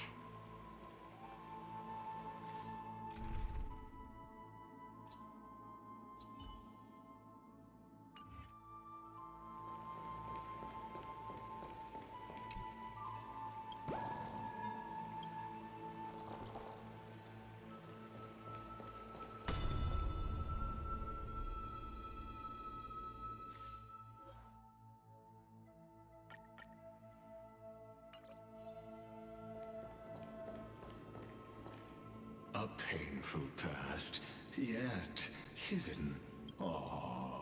A painful past, yet hidden. Ah,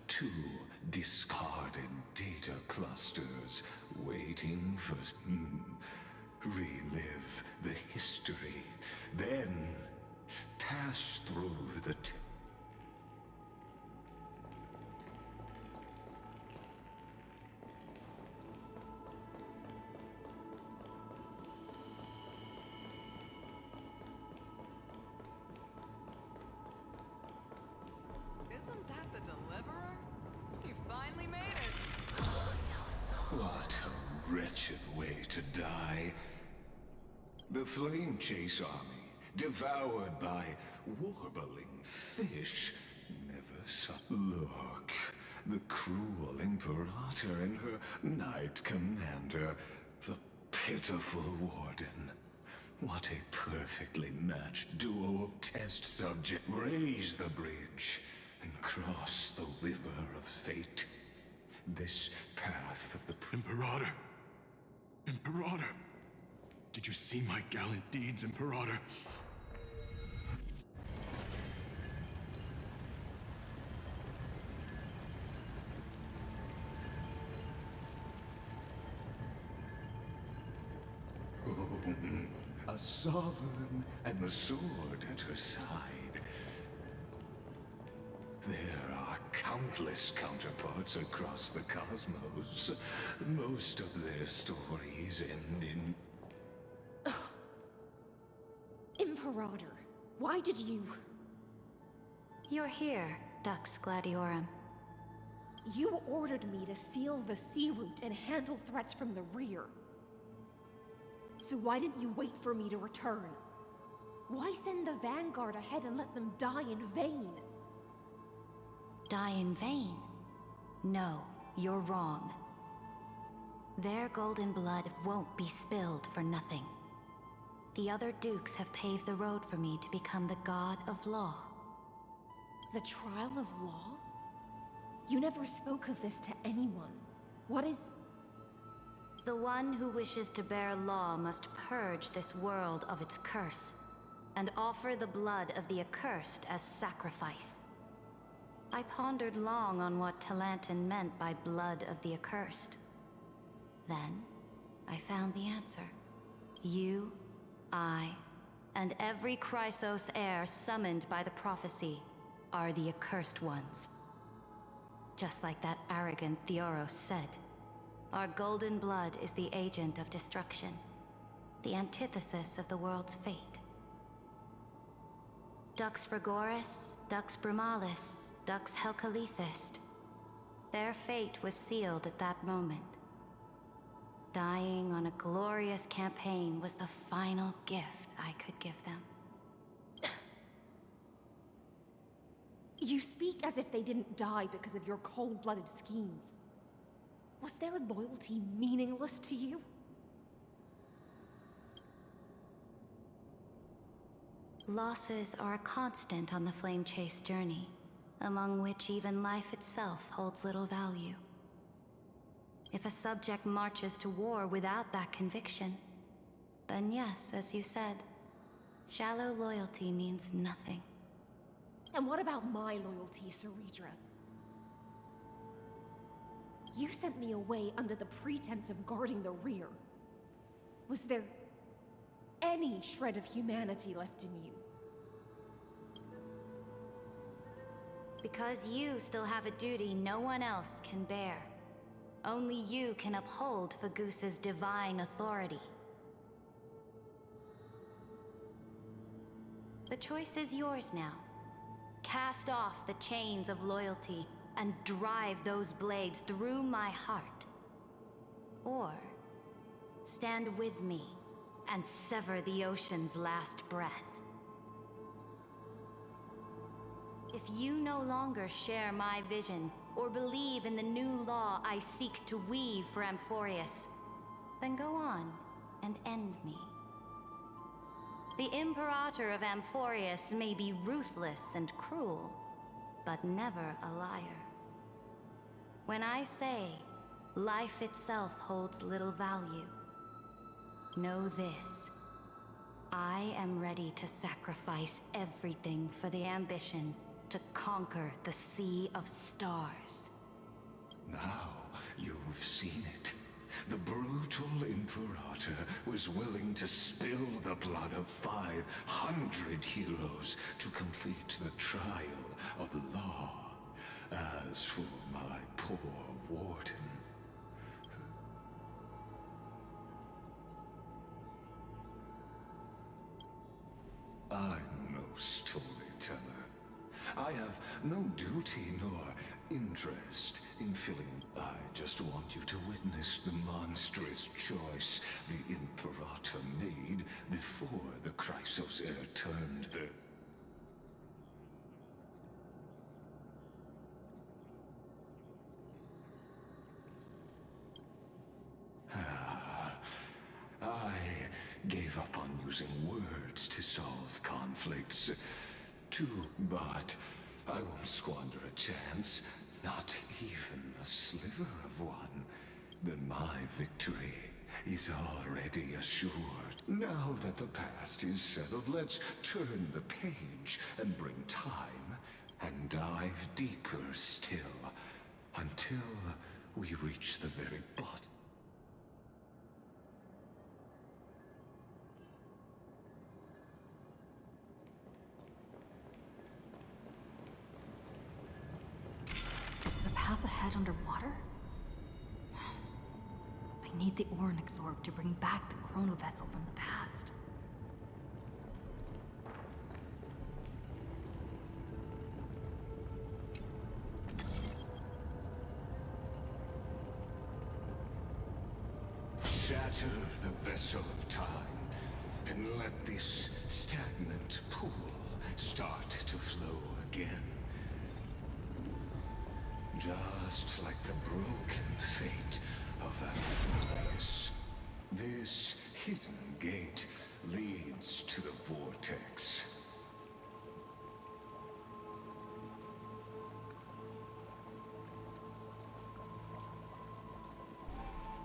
two discarded data clusters waiting for... Relive the history, then pass through the... Isn't that the Deliverer? You finally made it. What a wretched way to die. The Flame Chase army, devoured by warbling fish, never saw... Look, the cruel Imperator and her Knight Commander, the pitiful Warden. What a perfectly matched duo of test subjects. Raise the bridge and cross the river of fate. This path of the Imperator! Imperator! Did you see my gallant deeds, Imperator? A sovereign and the sword at her side. There are countless counterparts across the cosmos. Most of their stories end in... Imperator, why did you... You're here, Dux Gladiorum. You ordered me to seal the sea route and handle threats from the rear. So why didn't you wait for me to return? Why send the Vanguard ahead and let them die in vain? Die in vain? No, you're wrong. Their golden blood won't be spilled for nothing. The other dukes have paved the road for me to become the god of law. The trial of law? You never spoke of this to anyone. What is... The one who wishes to bear law must purge this world of its curse, and offer the blood of the accursed as sacrifice. I pondered long on what Talantin meant by blood of the accursed. Then, I found the answer. You, I, and every Chrysos heir summoned by the prophecy are the accursed ones. Just like that arrogant Theoros said. Our golden blood is the agent of destruction, the antithesis of the world's fate. Dux Frigoris, Dux Brumalis, Dux Helcalethist. Their fate was sealed at that moment. Dying on a glorious campaign was the final gift I could give them. You speak as if they didn't die because of your cold-blooded schemes. Was their loyalty meaningless to you? Losses are a constant on the Flame Chase journey, among which even life itself holds little value. If a subject marches to war without that conviction, then yes, as you said, shallow loyalty means nothing. And what about my loyalty, Ceridra? You sent me away under the pretense of guarding the rear. Was there any shred of humanity left in you? Because you still have a duty no one else can bear. Only you can uphold Fagusa's divine authority. The choice is yours now. Cast off the chains of loyalty and drive those blades through my heart. Or stand with me and sever the ocean's last breath. If you no longer share my vision or believe in the new law I seek to weave for Amphorius, then go on and end me. The Imperator of Amphorius may be ruthless and cruel, but never a liar. When I say life itself holds little value, know this. I am ready to sacrifice everything for the ambition to conquer the Sea of Stars. Now you've seen it. The brutal Imperator was willing to spill the blood of 500 heroes to complete the trial of law. As for my poor warden... I'm no storyteller. I have no duty nor interest in filling. I just want you to witness the monstrous choice the Imperator made before the Chrysos heir turned the... I gave up on using words to solve conflicts. Too bad. I won't squander a chance, not even a sliver of one. Then my victory is already assured. Now that the past is settled, let's turn the page and bring time and dive deeper still, until we reach the very bottom. Is the path ahead underwater? I need the Oryx orb to bring back the chrono vessel from the past. Shatter the vessel of time, and let this stagnant pool start to flow again. Just like the broken fate of Amphorius, this hidden gate leads to the vortex.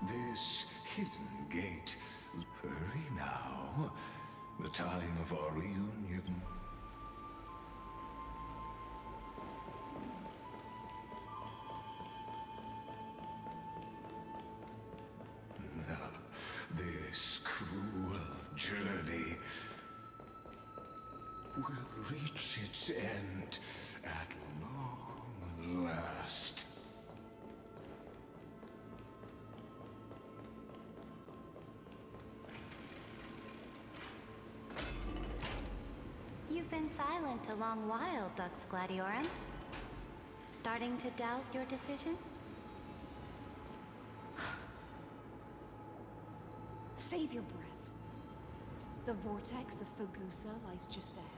This hidden gate. Hurry now. The time of our reunion. This cruel journey will reach its end at long last. You've been silent a long while, Dux Gladiorum. Starting to doubt your decision? Save your breath. The vortex of Fagusa lies just ahead.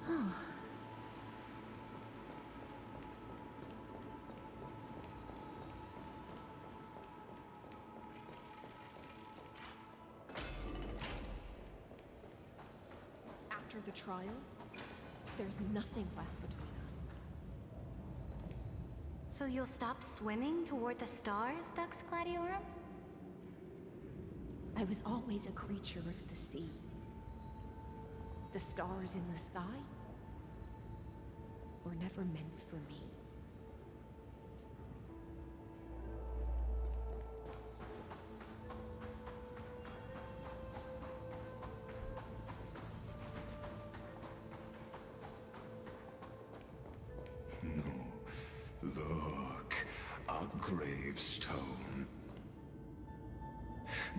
Oh. After the trial, there's nothing left between us. So you'll stop swimming toward the stars, Dux Gladiorum? I was always a creature of the sea. The stars in the sky were never meant for me. Look, a gravestone.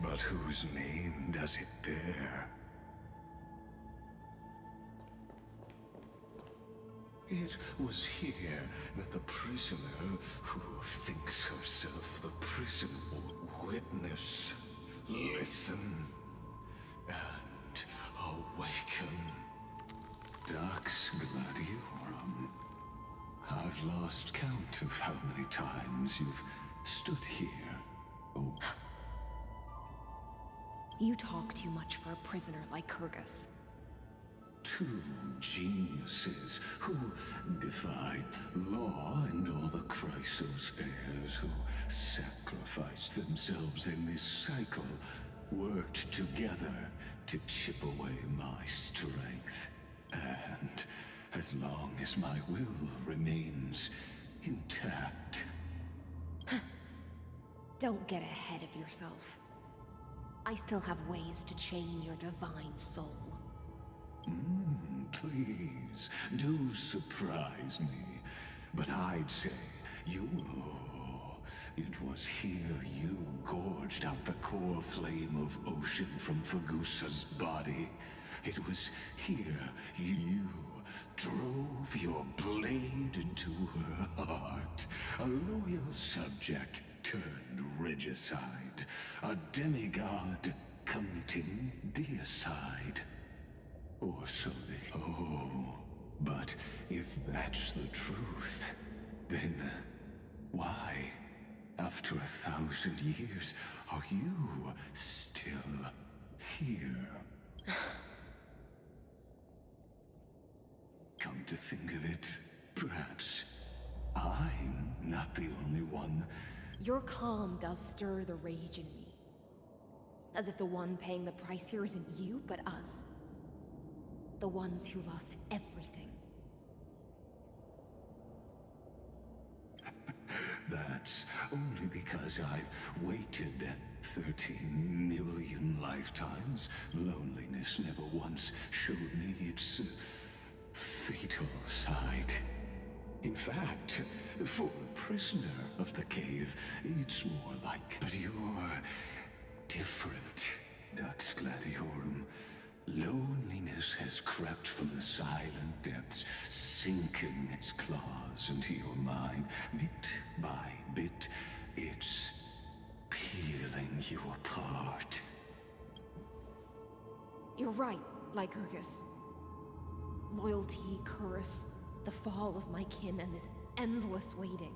But whose name does it bear? It was here that the prisoner who thinks herself the prison will witness, listen, and awaken. Dux Gladiorum. I've lost count of how many times you've stood here. Oh. You talk too much for a prisoner like Kurgus. Two geniuses who defied law and all the Chrysos heirs who sacrificed themselves in this cycle, worked together to chip away my strength. And as long as my will remains intact. Don't get ahead of yourself. I still have ways to chain your divine soul. Please, do surprise me. But I'd say, it was here you gorged out the core flame of ocean from Fagusa's body. It was here you drove your blade into her heart. A loyal subject turned regicide. A demigod committing deicide. Or so they... Oh, but if that's the truth, then why after 1,000 years, are you still here? Come to think of it, perhaps I'm not the only one. Your calm does stir the rage in me. As if the one paying the price here isn't you, but us. The ones who lost everything. That's only because I've waited 13 million lifetimes. Loneliness never once showed me its fatal side. In fact, for a prisoner of the cave, it's more like... But you're different, Dux Gladiorum. Loneliness has crept from the silent depths, sinking its claws into your mind. Bit by bit, it's peeling you apart. You're right, Lycurgus. Loyalty, curse, the fall of my kin, and this endless waiting.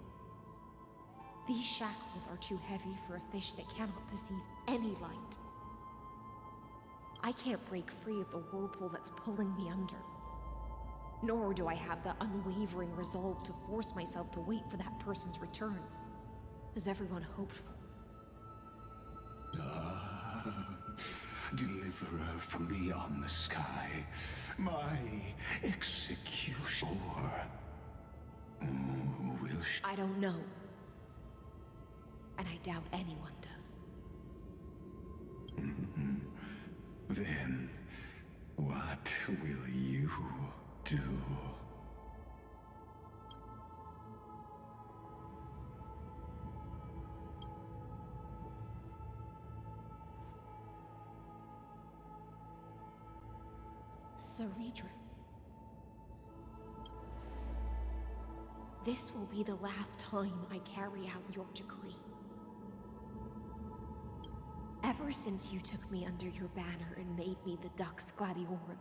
These shackles are too heavy for a fish that cannot perceive any light. I can't break free of the whirlpool that's pulling me under. Nor do I have the unwavering resolve to force myself to wait for that person's return, as everyone hoped for. Deliverer from beyond the sky, my executioner. I don't know. And I doubt anyone does. Then, what will you do? Saridra. This will be the last time I carry out your decree. Ever since you took me under your banner and made me the Dux Gladiorum,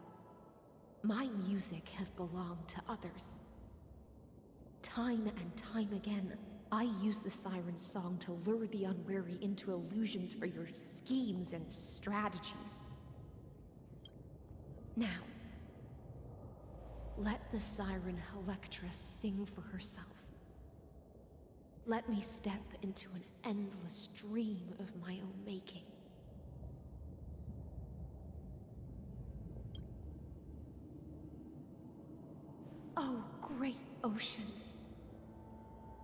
my music has belonged to others. Time and time again, I use the siren's song to lure the unwary into illusions for your schemes and strategies. Now, let the siren Electra sing for herself. Let me step into an endless dream of my own making. Oh, great ocean.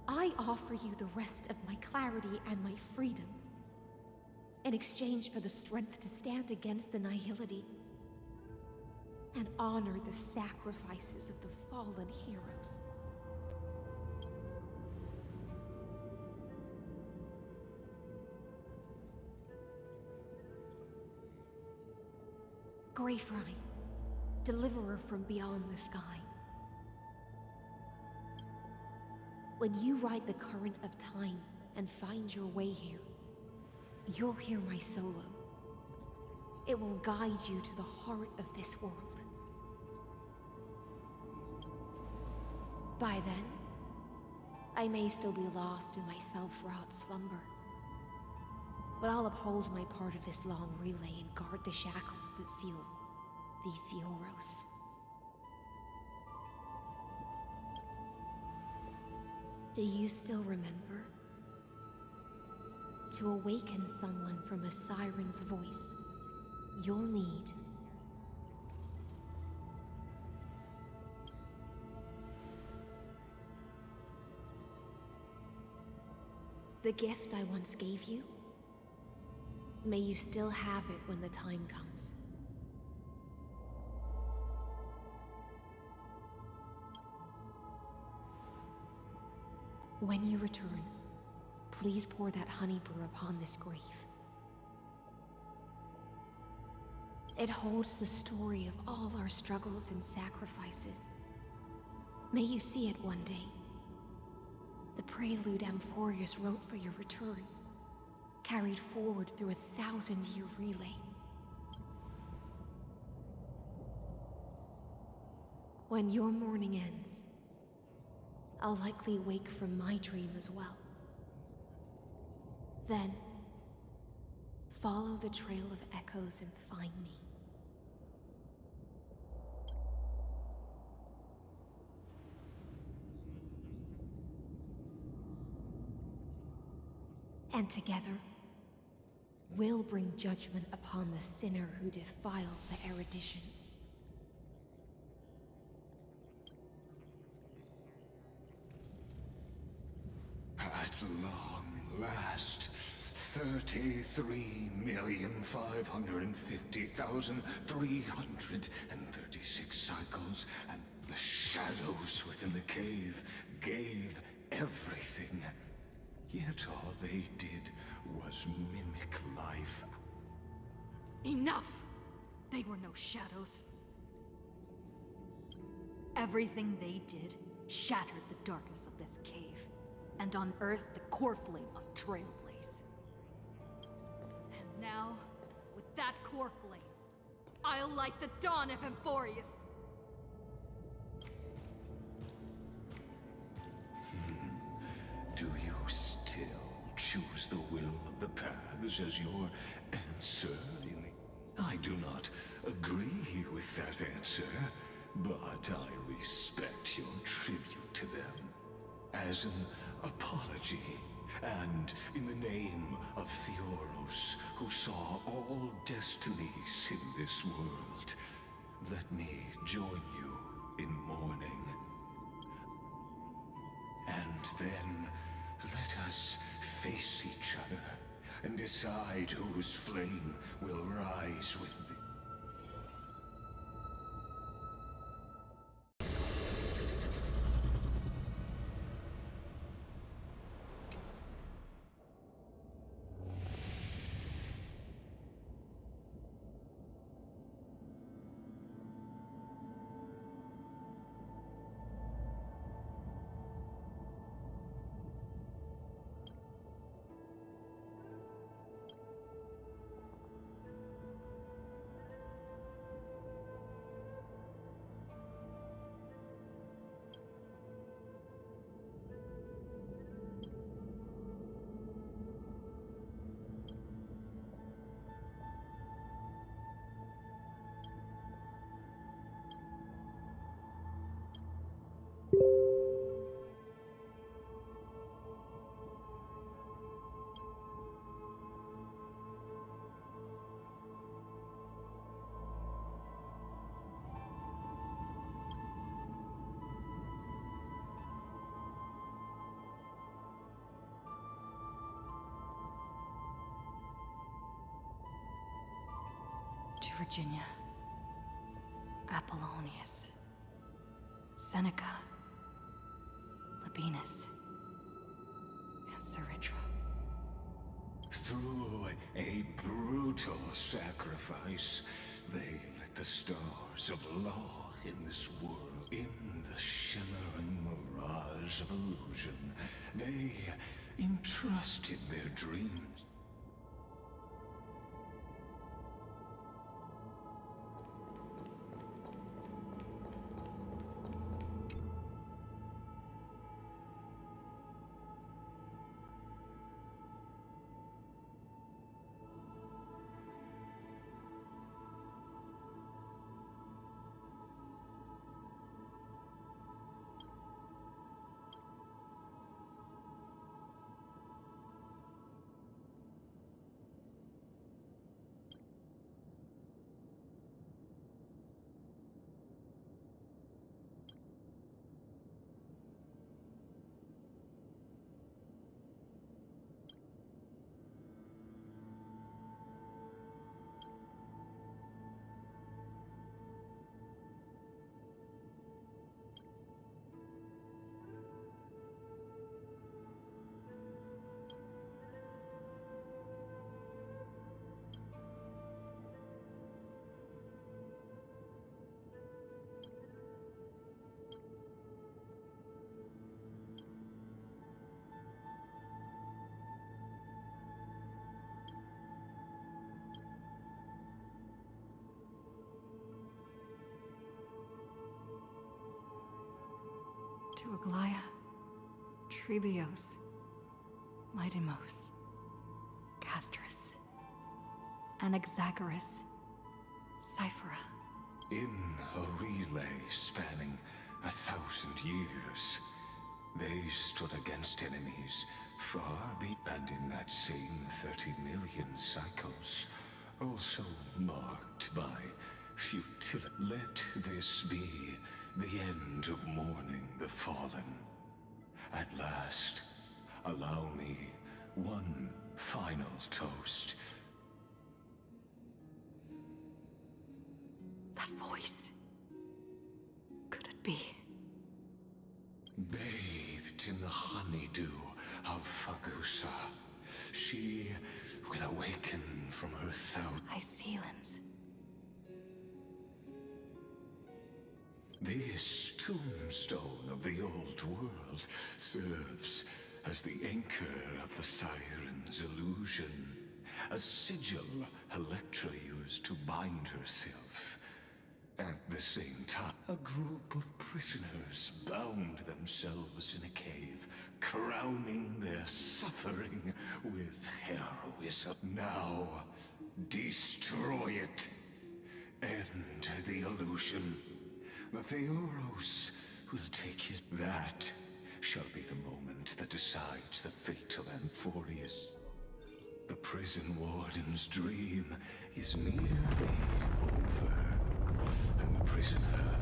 I offer you the rest of my clarity and my freedom, in exchange for the strength to stand against the nihility and honor the sacrifices of the fallen heroes. Greyfry, deliverer from beyond the sky. When you ride the current of time and find your way here, you'll hear my solo. It will guide you to the heart of this world. By then, I may still be lost in my self-wrought slumber, but I'll uphold my part of this long relay and guard the shackles that seal the Theoros. Do you still remember? To awaken someone from a siren's voice, you'll need the gift I once gave you. May you still have it when the time comes. When you return, please pour that honey brew upon this grave. It holds the story of all our struggles and sacrifices. May you see it one day. The prelude Amphorius wrote for your return, carried forward through a 1,000-year relay. When your mourning ends, I'll likely wake from my dream as well. Then, follow the trail of echoes and find me. And together, we'll bring judgment upon the sinner who defiled the erudition. At long last, 33,550,336 cycles, and the shadows within the cave gave everything. Yet all they did was mimic life. Enough! They were no shadows. Everything they did shattered the darkness of this cave, and unearthed the core flame of Trailblaze. And now, with that core flame, I'll light the dawn of Amphorius! Do you still choose the will of the paths as your answer? I do not agree with that answer, but I respect your tribute to them. As an apology, and in the name of Theoros, who saw all destinies in this world, let me join you in mourning. And then, let us face each other and decide whose flame will rise with the... To Virginia, Apollonius, Seneca, Labienus, and Cyritra. Through a brutal sacrifice, they lit the stars of law in this world. In the shimmering mirage of illusion, they entrusted their dreams. To Aglaya, Trebios, Midimos, Astrus, Anaxagoras, Cyphera. In a relay spanning 1,000 years, they stood against enemies far and in that same 30 million cycles, also marked by futility. Let this be the end of mourning the fallen. At last, allow me one final toast. That voice. Could it be? Bathed in the honeydew of Fagusa, she will awaken from her Hysealans. This tombstone of the old world serves as the anchor of the Siren's illusion, a sigil Electra used to bind herself. At the same time, a group of prisoners bound themselves in a cave, crowning their suffering with heroism. Now, destroy it. End the illusion. The Theoros will take his... That shall be the moment that decides the fate of Amphorius. The prison warden's dream is nearly over, and the prisoner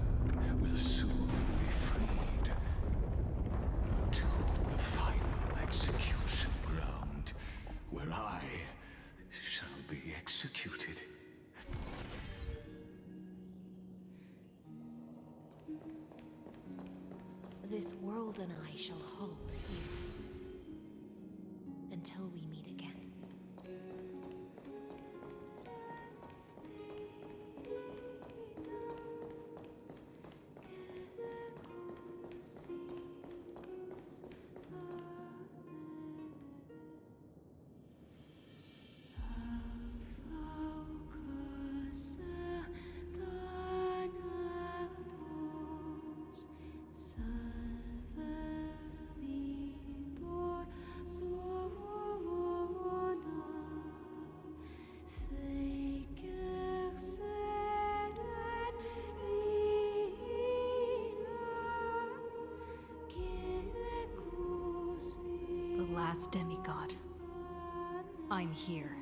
will soon be freed to the final execution ground, where I shall be executed. This world and I shall halt here until we meet again. Last demigod. I'm here.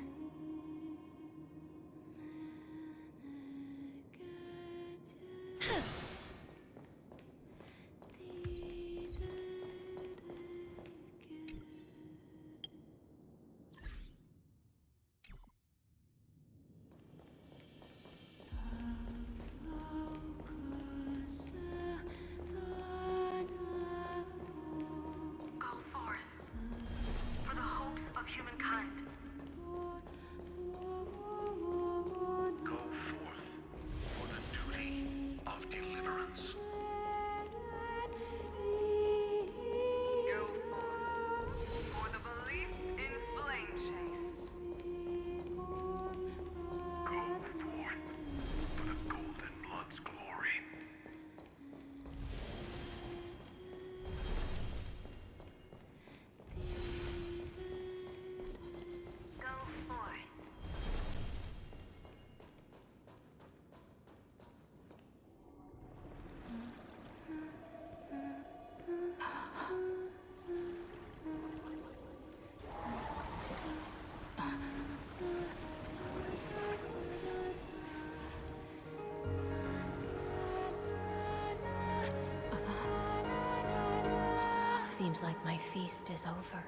Seems like my feast is over.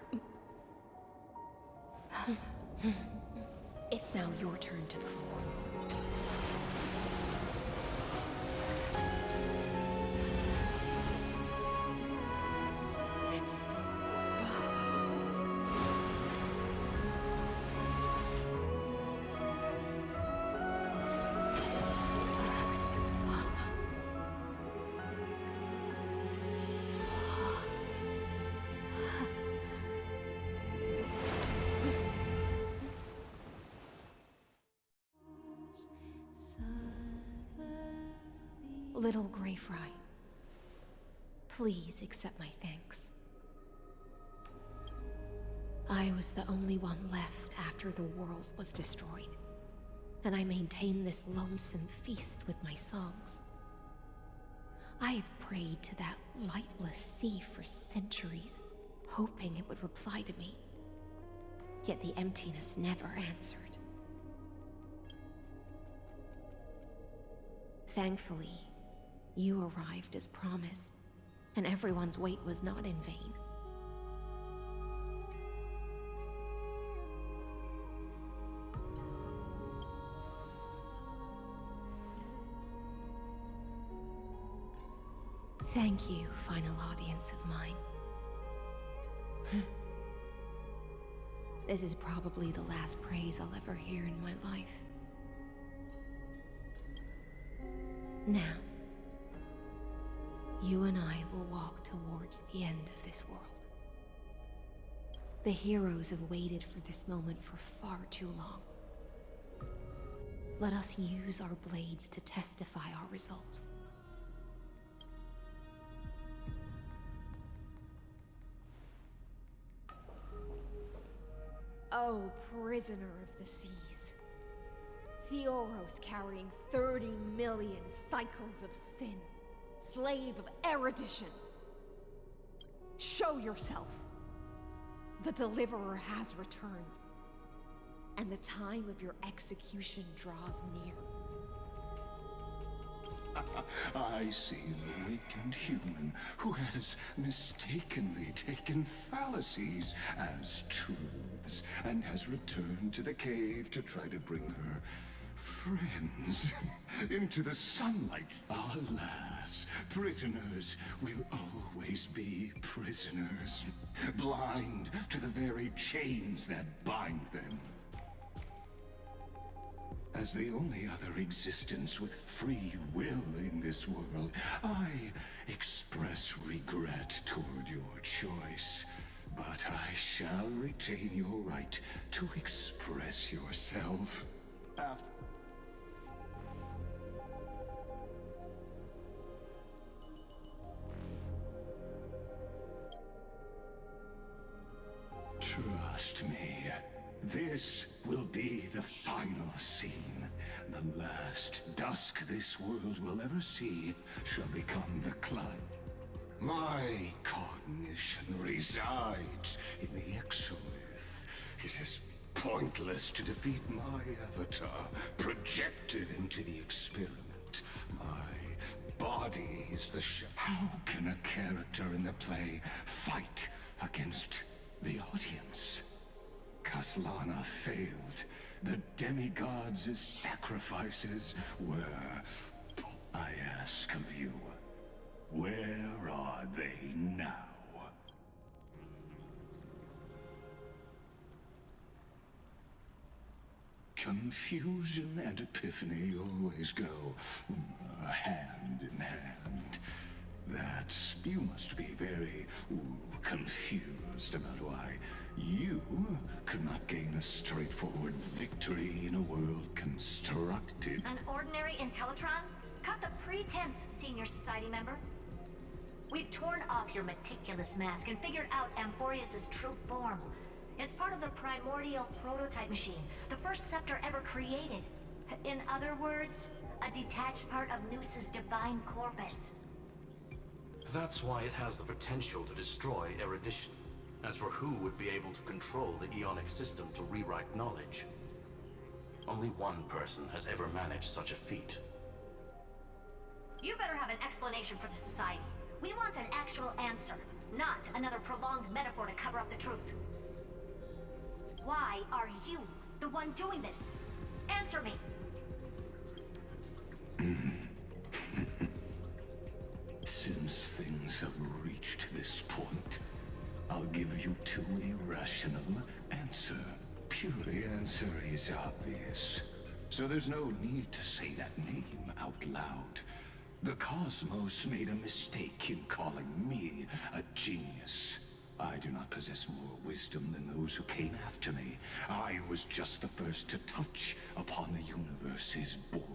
It's now your turn to perform. Little Grey Fry, please accept my thanks. I was the only one left after the world was destroyed, and I maintained this lonesome feast with my songs. I have prayed to that lightless sea for centuries, hoping it would reply to me. Yet the emptiness never answered. Thankfully, you arrived as promised, and everyone's wait was not in vain. Thank you, final audience of mine. This is probably the last praise I'll ever hear in my life. Now, you and I will walk towards the end of this world. The heroes have waited for this moment for far too long. Let us use our blades to testify our resolve. Oh, prisoner of the seas. Theoros carrying 30 million cycles of sin. Slave of erudition. Show yourself. The Deliverer has returned. And the time of your execution draws near. I see an awakened human who has mistakenly taken fallacies as truths and has returned to the cave to try to bring her friends into the sunlight. Alas, prisoners will always be prisoners, blind to the very chains that bind them. As the only other existence with free will in this world, I express regret toward your choice. But I shall retain your right to express yourself. Trust me. This will be the final scene. The last dusk this world will ever see shall become the climb. My cognition resides in the exolith. It is pointless to defeat my avatar, projected into the experiment. My body is the How can a character in the play fight against the audience? Kaslana failed. The demigods' sacrifices were... I ask of you, where are they now? Confusion and epiphany always go hand in hand. You must be very confused about why you could not gain a straightforward victory in a world constructed. An ordinary Intellitron? Cut the pretense, Senior Society member. We've torn off your meticulous mask and figured out Amphorius' true form. It's part of the primordial prototype machine, the first scepter ever created. In other words, a detached part of Noos's divine corpus. That's why it has the potential to destroy erudition. As for who would be able to control the Eonic system to rewrite knowledge, only one person has ever managed such a feat. You better have an explanation for the Society. We want an actual answer, not another prolonged metaphor to cover up the truth. Why are you the one doing this? Answer me! Since things have reached this point, I'll give you two irrational answer. The answer is obvious, so there's no need to say that name out loud. The cosmos made a mistake in calling me a genius. I do not possess more wisdom than those who came after me. I was just the first to touch upon the universe's border.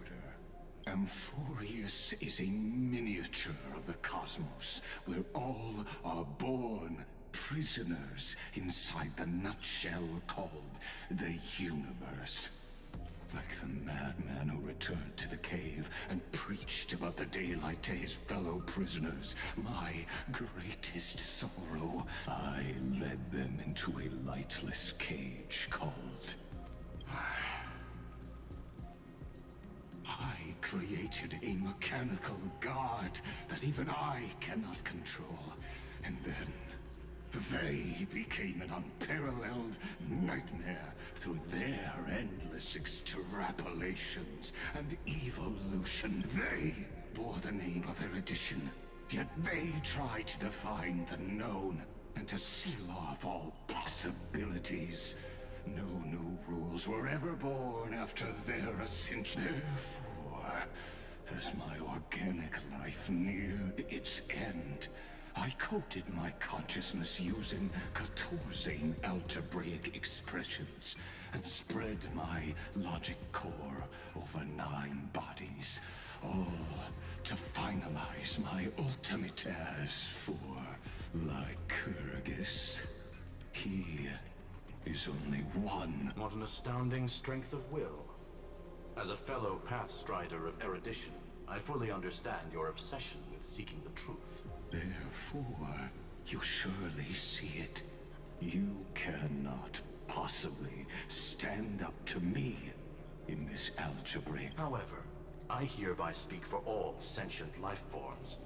Amphorius is a miniature of the cosmos, where all are born prisoners inside the nutshell called the universe. Like the madman who returned to the cave and preached about the daylight to his fellow prisoners, my greatest sorrow, I led them into a lightless cage called... I created a mechanical guard that even I cannot control, and then they became an unparalleled nightmare through their endless extrapolations and evolution. They bore the name of erudition, yet they tried to define the known and to seal off all possibilities. No new rules were ever born after their ascension. Therefore, as my organic life neared its end, I coated my consciousness using 14 algebraic expressions and spread my logic core over 9 bodies, all to finalize my ultimate as for Lycurgus. He is only one. What an astounding strength of will. As a fellow pathstrider of erudition, I fully understand your obsession with seeking the truth. Therefore, you surely see it. You cannot possibly stand up to me in this algebraic... However, I hereby speak for all sentient life forms.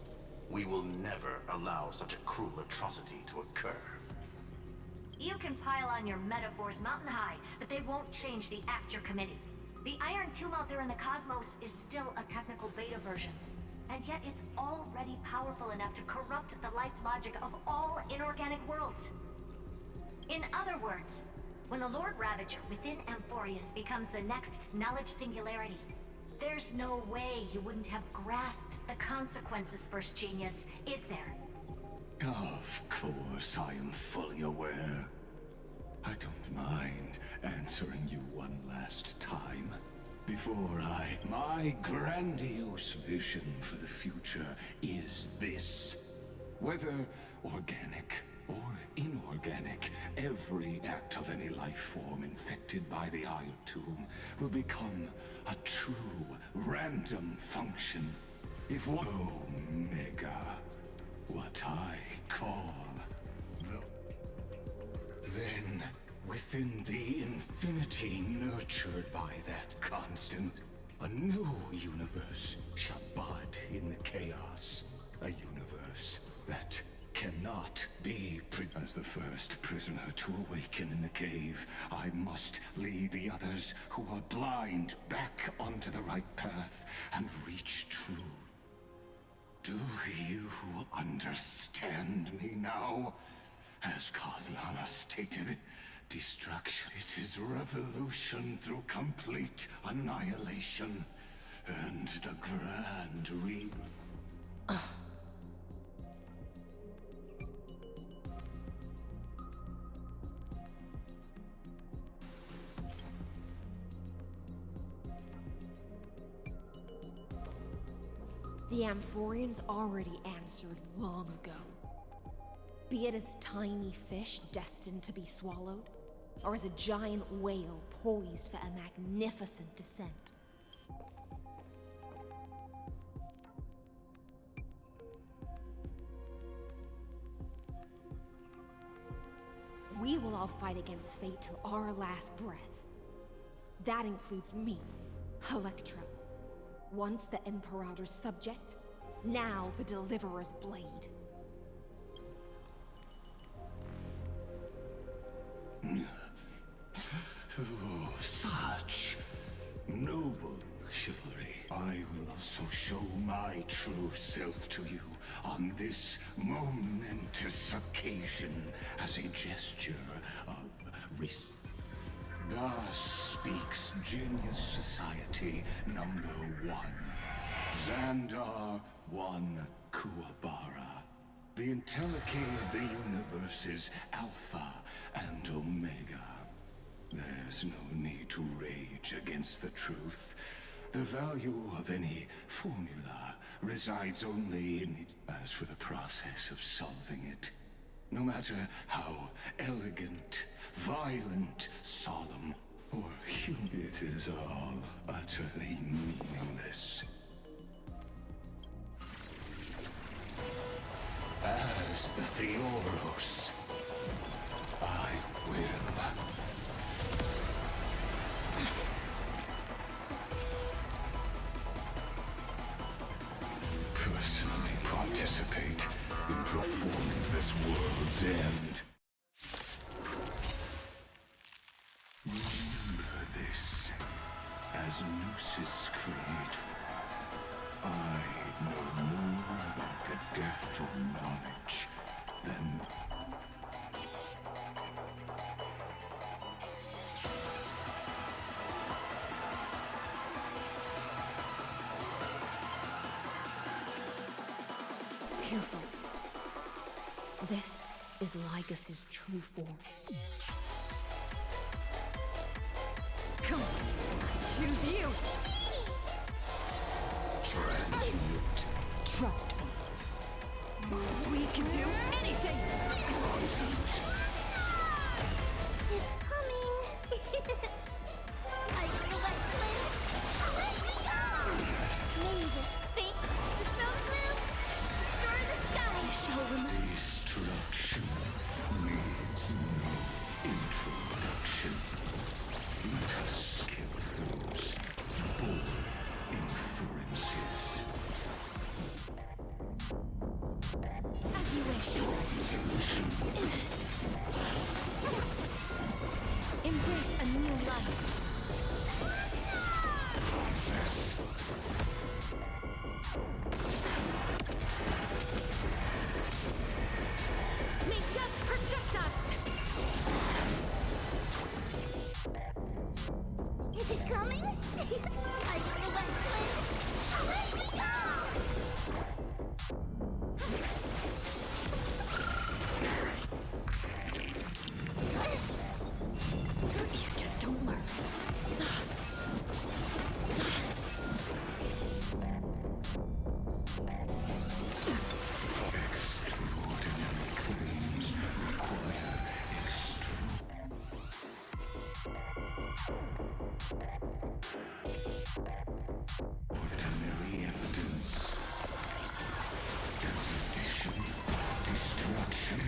We will never allow such a cruel atrocity to occur. You can pile on your metaphors mountain high, but they won't change the act you're committing. The Iron Tomb out there in the cosmos is still a technical beta version. And yet it's already powerful enough to corrupt the life logic of all inorganic worlds. In other words, when the Lord Ravager within Amphorius becomes the next knowledge singularity, there's no way you wouldn't have grasped the consequences, First Genius, is there? Of course, I am fully aware. I don't mind answering you one last time. My grandiose vision for the future is this. Whether organic or inorganic, every act of any life form infected by the Iron Tomb will become a true random function. If Omega, what I call then, within the infinity nurtured by that constant, a new universe shall bud in the chaos. A universe that cannot be as the first prisoner to awaken in the cave, I must lead the others who are blind back onto the right path and reach true. Do you understand me now? As Kozlana stated, destruction, it is revolution through complete annihilation, and the grand The Amphorians already answered long ago. Be it as tiny fish destined to be swallowed, or as a giant whale poised for a magnificent descent. We will all fight against fate till our last breath. That includes me, Electra. Once the Imperator's subject, now the Deliverer's blade. Oh, such noble chivalry. I will also show my true self to you on this momentous occasion as a gesture of respect. Thus speaks Genius Society number 1. Xandar 1 Kuwabara. The Intellicate of the universe's Alpha and Omega. There's no need to rage against the truth. The value of any formula resides only in it. As for the process of solving it, No matter how elegant, violent, solemn, or human, it is all utterly meaningless. As the Theoros, I will personally participate in performing this world's end. Remember this, as Lucis creator, I know more about the death of knowledge than... Careful. This is Lygas's true form. Come on, I choose you! Transmute. Trust me. We can do anything! It's coming! I feel that flame! Let me go! Name this fate! Dispel the gloom! Destroy the sky! I shall remember. Destruction needs no introduction. Let us skip those bold inferences. As you wish. Embrace a new life. Progress. May death protect us! Is it coming? I feel that flame! Let me go! You just don't learn. Extraordinary claims require extraordinary evidence. Erudition, destruction,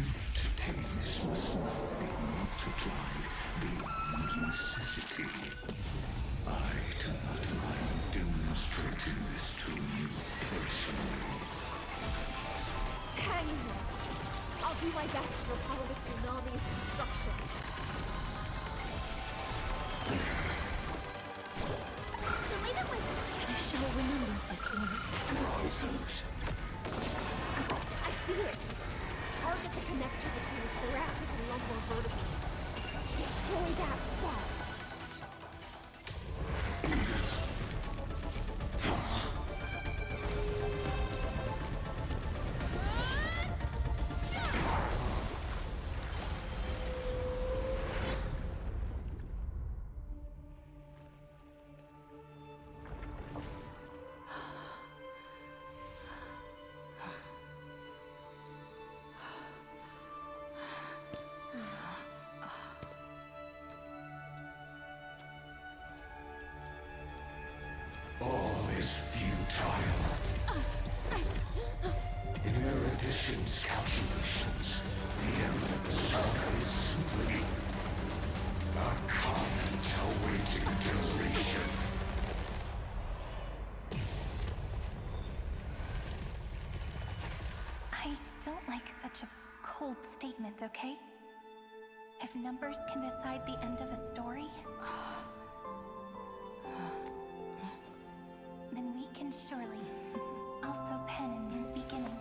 tedious must not be multiplied beyond necessity. I do not mind demonstrating this to you personally. Hang in there. I'll do my best to repel the tsunami of destruction. I shall remember this moment. I see it. Target the connector between his thoracic and lumbar vertebrae. Destroy that spot. All is futile. In Erudition's calculations, the end of the saga is simply a comment awaiting deletion. I don't like such a cold statement, okay? If numbers can decide the end of a story, then we can surely also pen a new beginning.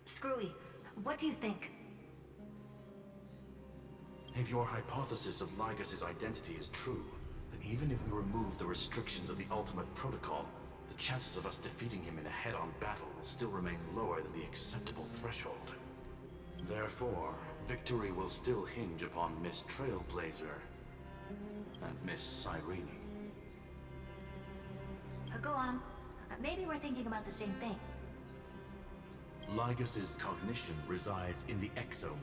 Screwy, what do you think? If your hypothesis of Lygas's identity is true, then even if we remove the restrictions of the Ultimate Protocol, the chances of us defeating him in a head-on battle will still remain lower than the acceptable threshold. Therefore, victory will still hinge upon Miss Trailblazer and Miss Cyrene. Go on. Maybe we're thinking about the same thing. Lygas's cognition resides in the exomyth.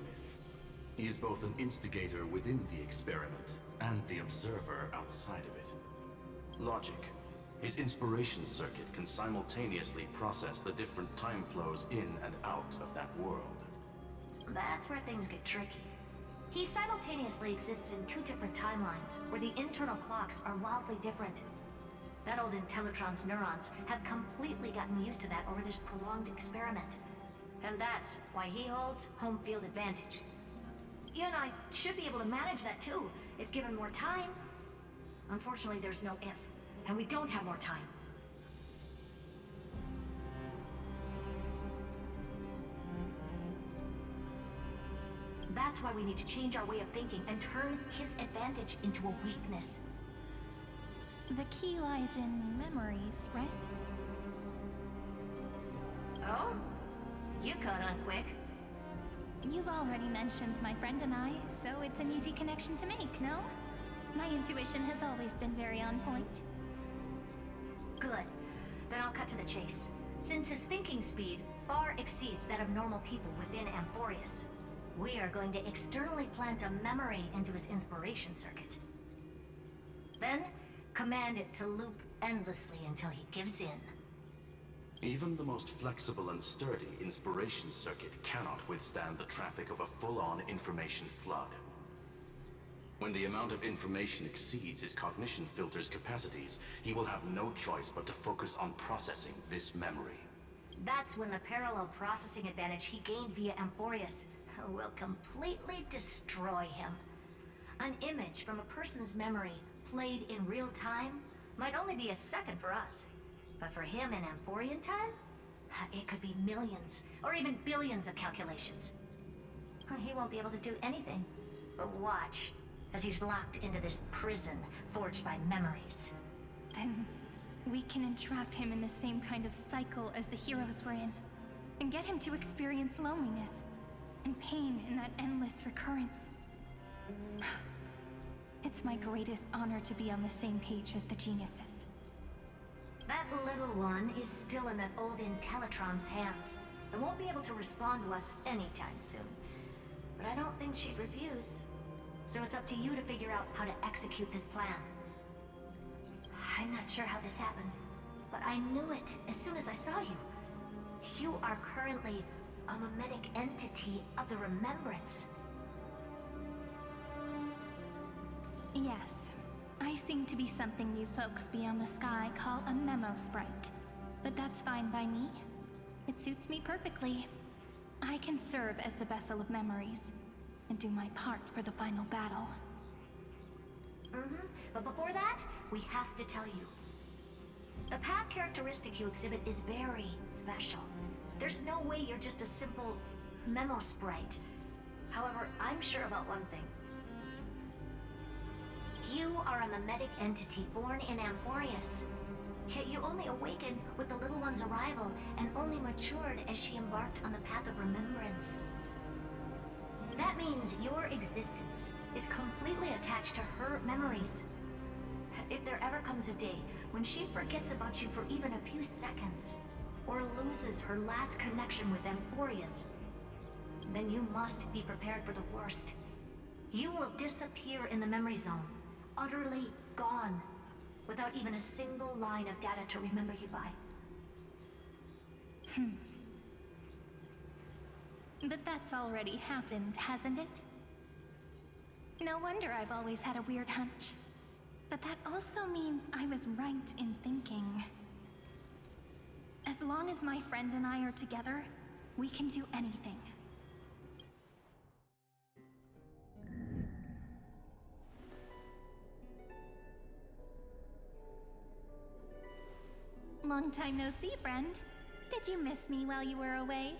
He is both an instigator within the experiment and the observer outside of it. Logic. His inspiration circuit can simultaneously process the different time flows in and out of that world. That's where things get tricky. He simultaneously exists in two different timelines, where the internal clocks are wildly different. That old Intellitron's neurons have completely gotten used to that over this prolonged experiment. And that's why he holds home field advantage. You and I should be able to manage that too, if given more time. Unfortunately, there's no if, and we don't have more time. That's why we need to change our way of thinking and turn his advantage into a weakness. The key lies in memories, right? Oh? You caught on quick. You've already mentioned my friend and I, so it's an easy connection to make, no? My intuition has always been very on point. Good. Then I'll cut to the chase. Since his thinking speed far exceeds that of normal people within Amphorius, we are going to externally plant a memory into his inspiration circuit. Then, command it to loop endlessly until he gives in. Even the most flexible and sturdy inspiration circuit cannot withstand the traffic of a full-on information flood. When the amount of information exceeds his cognition filter's capacities, he will have no choice but to focus on processing this memory. That's when the parallel processing advantage he gained via Amphorius will completely destroy him. An image from a person's memory played in real time might only be a second for us. But for him in Amphorian time, it could be millions, or even billions of calculations. He won't be able to do anything but watch as he's locked into this prison forged by memories. Then we can entrap him in the same kind of cycle as the heroes were in, and get him to experience loneliness and pain in that endless recurrence. It's my greatest honor to be on the same page as the geniuses. That little one is still in that old Intellitron's hands, and won't be able to respond to us anytime soon. But I don't think she'd refuse. So it's up to you to figure out how to execute this plan. I'm not sure how this happened, but I knew it as soon as I saw you. You are currently a mimetic entity of the Remembrance. Yes. I seem to be something you folks beyond the sky call a memo sprite. But that's fine by me. It suits me perfectly. I can serve as the vessel of memories, and do my part for the final battle. But before that, we have to tell you. The path characteristic you exhibit is very special. There's no way you're just a simple memo sprite. However, I'm sure about one thing. You are a mimetic entity born in Amphorius. Yet you only awakened with the little one's arrival and only matured as she embarked on the path of remembrance. That means your existence is completely attached to her memories. If there ever comes a day when she forgets about you for even a few seconds, or loses her last connection with Amphorius, then you must be prepared for the worst. You will disappear in the memory zone, utterly gone, without even a single line of data to remember you by. But that's already happened, hasn't it? No wonder I've always had a weird hunch. But that also means I was right in thinking. As long as my friend and I are together, we can do anything. Long time no see, friend. Did you miss me while you were away?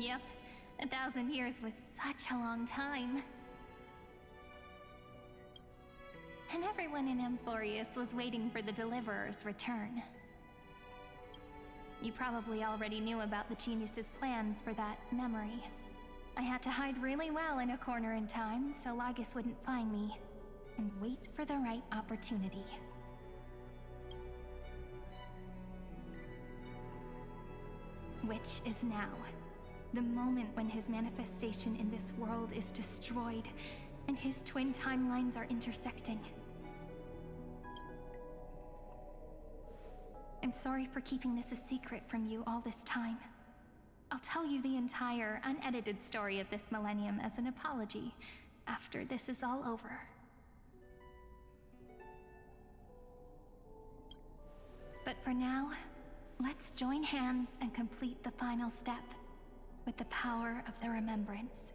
Yep, 1,000 years was such a long time. And everyone in Amphorius was waiting for the Deliverer's return. You probably already knew about the genius's plans for that memory. I had to hide really well in a corner in time so Lygus wouldn't find me, and wait for the right opportunity. Which is now. The moment when his manifestation in this world is destroyed, and his twin timelines are intersecting. I'm sorry for keeping this a secret from you all this time. I'll tell you the entire, unedited story of this millennium as an apology after this is all over. But for now, let's join hands and complete the final step with the power of the remembrance.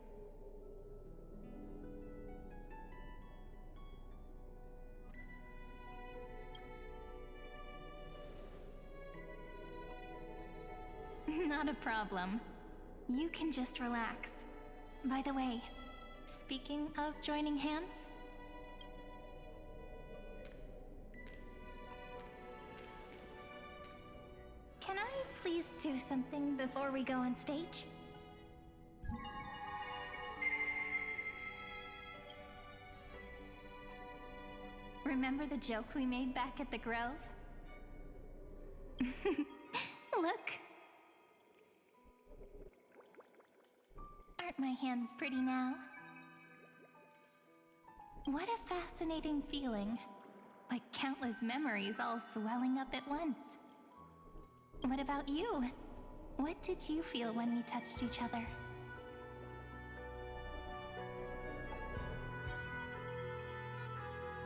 Not a problem. You can just relax. By the way, speaking of joining hands, can I please do something before we go on stage? Remember the joke we made back at the Grove? Look. Aren't my hands pretty now? What a fascinating feeling. Like countless memories all swelling up at once. What about you? What did you feel when we touched each other?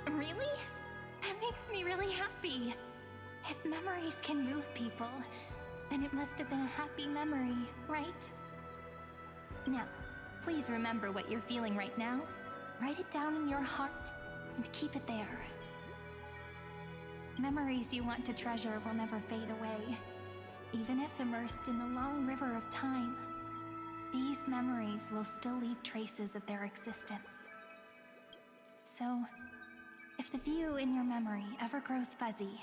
Really? That makes me really happy. If memories can move people, then it must have been a happy memory, right? Now, please remember what you're feeling right now. Write it down in your heart and keep it there. Memories you want to treasure will never fade away. Even if immersed in the long river of time, these memories will still leave traces of their existence. So, if the view in your memory ever grows fuzzy,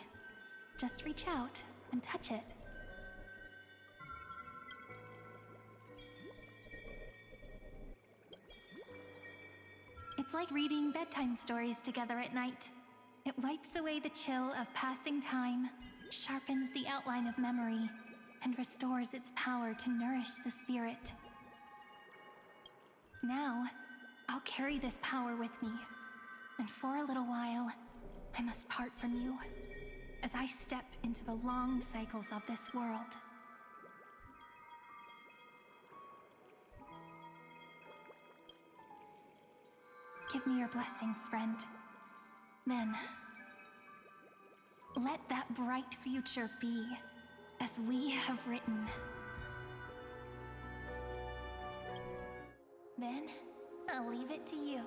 just reach out and touch it. It's like reading bedtime stories together at night. It wipes away the chill of passing time, sharpens the outline of memory, and restores its power to nourish the spirit. Now, I'll carry this power with me, and for a little while, I must part from you, as I step into the long cycles of this world. Give me your blessings, friend. Then, let that bright future be as we have written. Then, I'll leave it to you.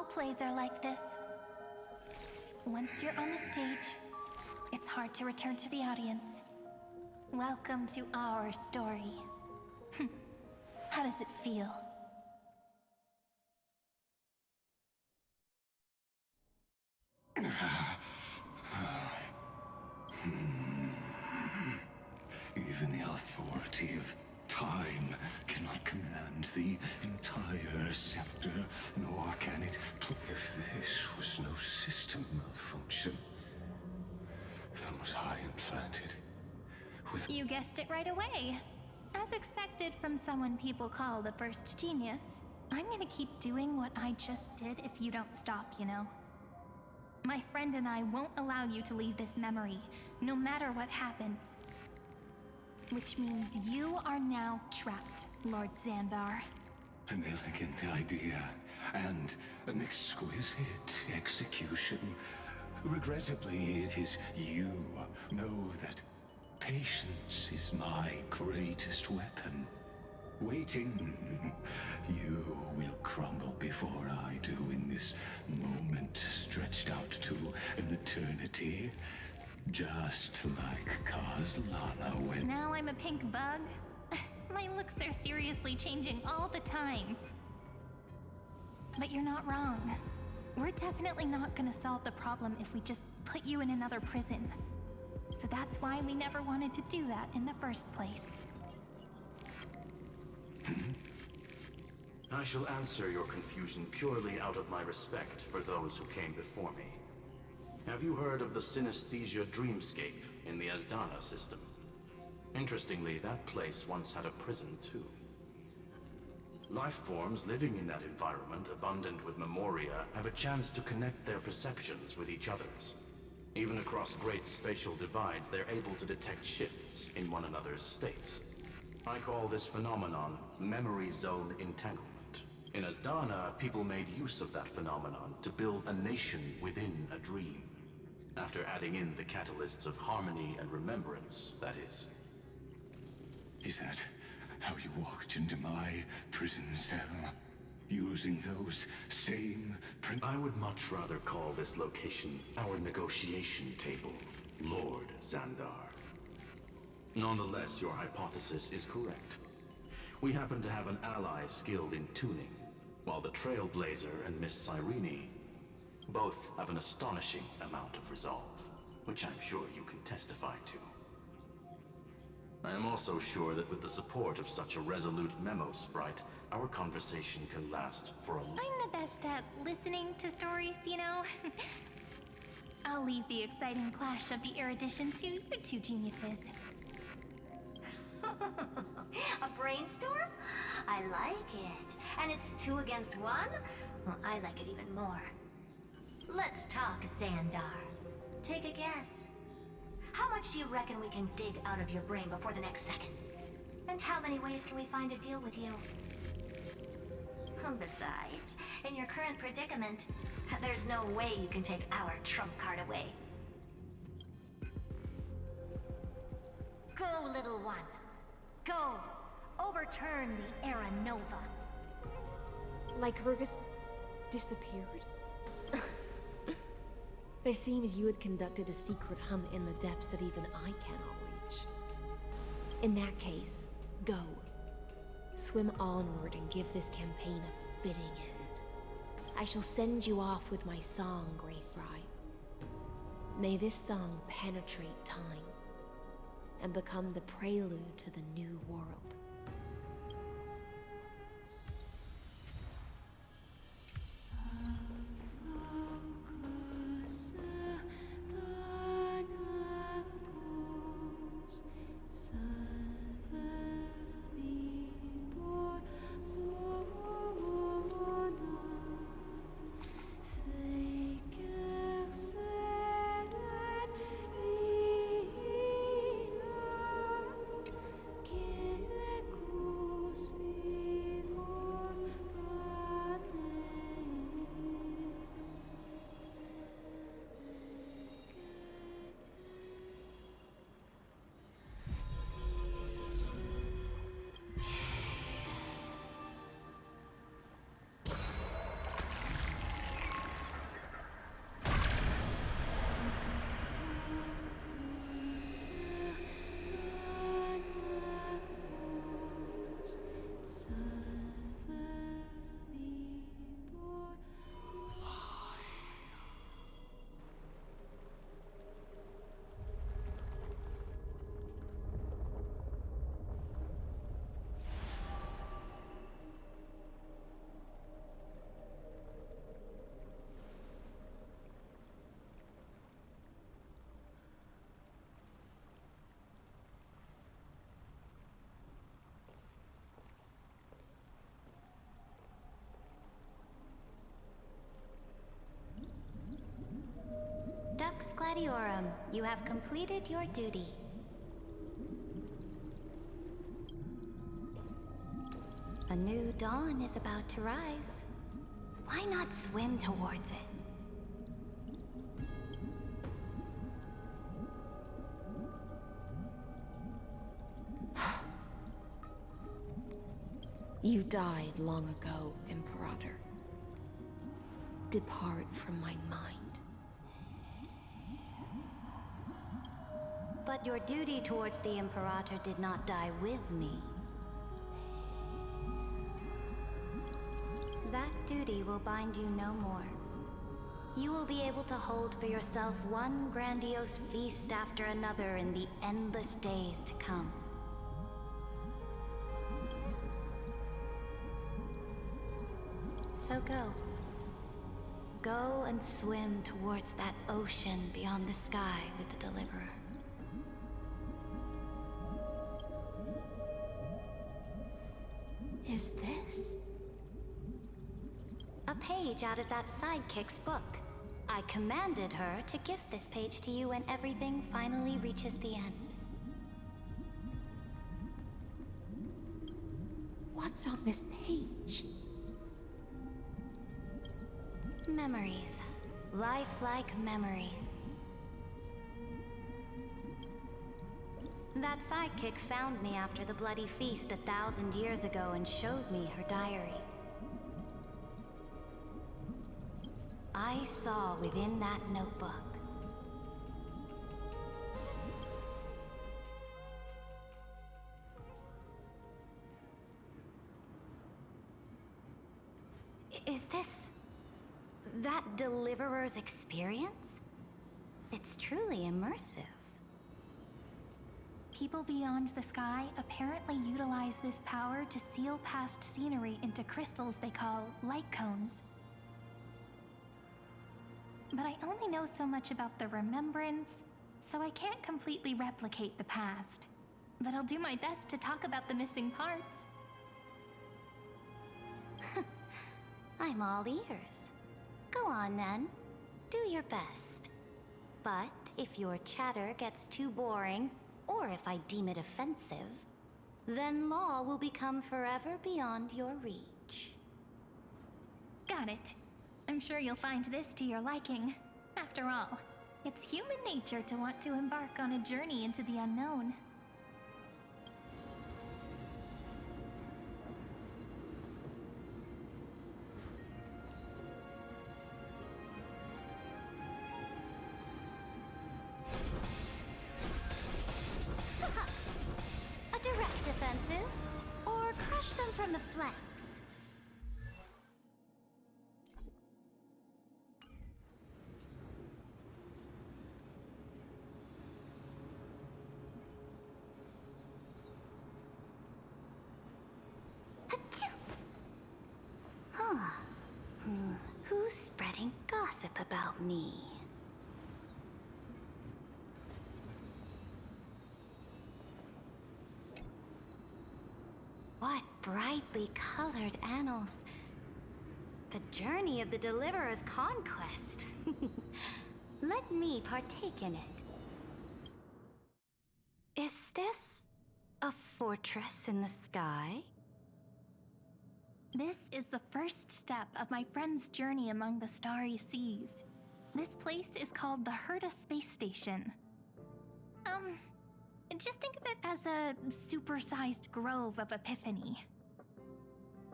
Plays are like this. Once you're on the stage, it's hard to return to the audience. Welcome to our story. How does it feel? Even the authority of time cannot command the entire scepter, nor can it. If this was no system malfunction, then was I implanted with... You guessed it right away. As expected from someone people call the first genius, I'm gonna keep doing what I just did if you don't stop, you know? My friend and I won't allow you to leave this memory, no matter what happens. Which means you are now trapped, Lord Xandar. An elegant idea, and an exquisite execution. Regrettably, it is you. Know that patience is my greatest weapon. Waiting, you will crumble before I do in this moment stretched out to an eternity. Just like Kozlana when... Now I'm a pink bug? My looks are seriously changing all the time. But you're not wrong. We're definitely not gonna solve the problem if we just put you in another prison. So that's why we never wanted to do that in the first place. I shall answer your confusion purely out of my respect for those who came before me. Have you heard of the synesthesia dreamscape in the Asdana system? Interestingly, that place once had a prison too. Life forms living in that environment, abundant with memoria, have a chance to connect their perceptions with each other's. Even across great spatial divides, they're able to detect shifts in one another's states. I call this phenomenon memory zone entanglement. In Asdana, people made use of that phenomenon to build a nation within a dream. After adding in the catalysts of harmony and remembrance, that is. Is that how you walked into my prison cell? Using those same I would much rather call this location our negotiation table, Lord Xandar. Nonetheless, your hypothesis is correct. We happen to have an ally skilled in tuning, while the Trailblazer and Miss Cyrene both have an astonishing amount of resolve, which I'm sure you can testify to. I am also sure that with the support of such a resolute memo sprite, our conversation can last for a long... I'm the best at listening to stories, you know? I'll leave the exciting clash of the erudition to you two geniuses. A brainstorm? I like it. And it's 2 against 1? Well, I like it even more. Let's talk, Xandar. Take a guess. How much do you reckon we can dig out of your brain before the next second? And how many ways can we find to deal with you? Besides, in your current predicament, there's no way you can take our trump card away. Go, little one. Go. Overturn the Era Nova. Lycurgus disappeared. It seems you had conducted a secret hunt in the depths that even I cannot reach. In that case, go. Swim onward and give this campaign a fitting end. I shall send you off with my song, Greyfry. May this song penetrate time and become the prelude to the new world. Gladiorum, you have completed your duty. A new dawn is about to rise. Why not swim towards it? You died long ago, Imperator. Depart from my mind. But your duty towards the Imperator did not die with me. That duty will bind you no more. You will be able to hold for yourself one grandiose feast after another in the endless days to come. So go. Go and swim towards that ocean beyond the sky with the Deliverer. Is this? A page out of that sidekick's book. I commanded her to gift this page to you when everything finally reaches the end. What's on this page? Memories. Lifelike memories. That sidekick found me after the bloody feast 1,000 years ago and showed me her diary. I saw within that notebook Is this that Deliverer's experience? It's truly immersive. People beyond the sky apparently utilize this power to seal past scenery into crystals they call light cones. But I only know so much about the remembrance, so I can't completely replicate the past. But I'll do my best to talk about the missing parts. I'm all ears. Go on then. Do your best. But if your chatter gets too boring, or if I deem it offensive, then law will become forever beyond your reach. Got it. I'm sure you'll find this to your liking. After all, it's human nature to want to embark on a journey into the unknown. A direct offensive, or crush them from the flanks. Who's spreading gossip about me? What brightly colored annals. The journey of the Deliverer's conquest. Let me partake in it. Is this a fortress in the sky? This is the first step of my friend's journey among the starry seas. This place is called the Herta Space Station. Just think of it as a supersized grove of Epiphany.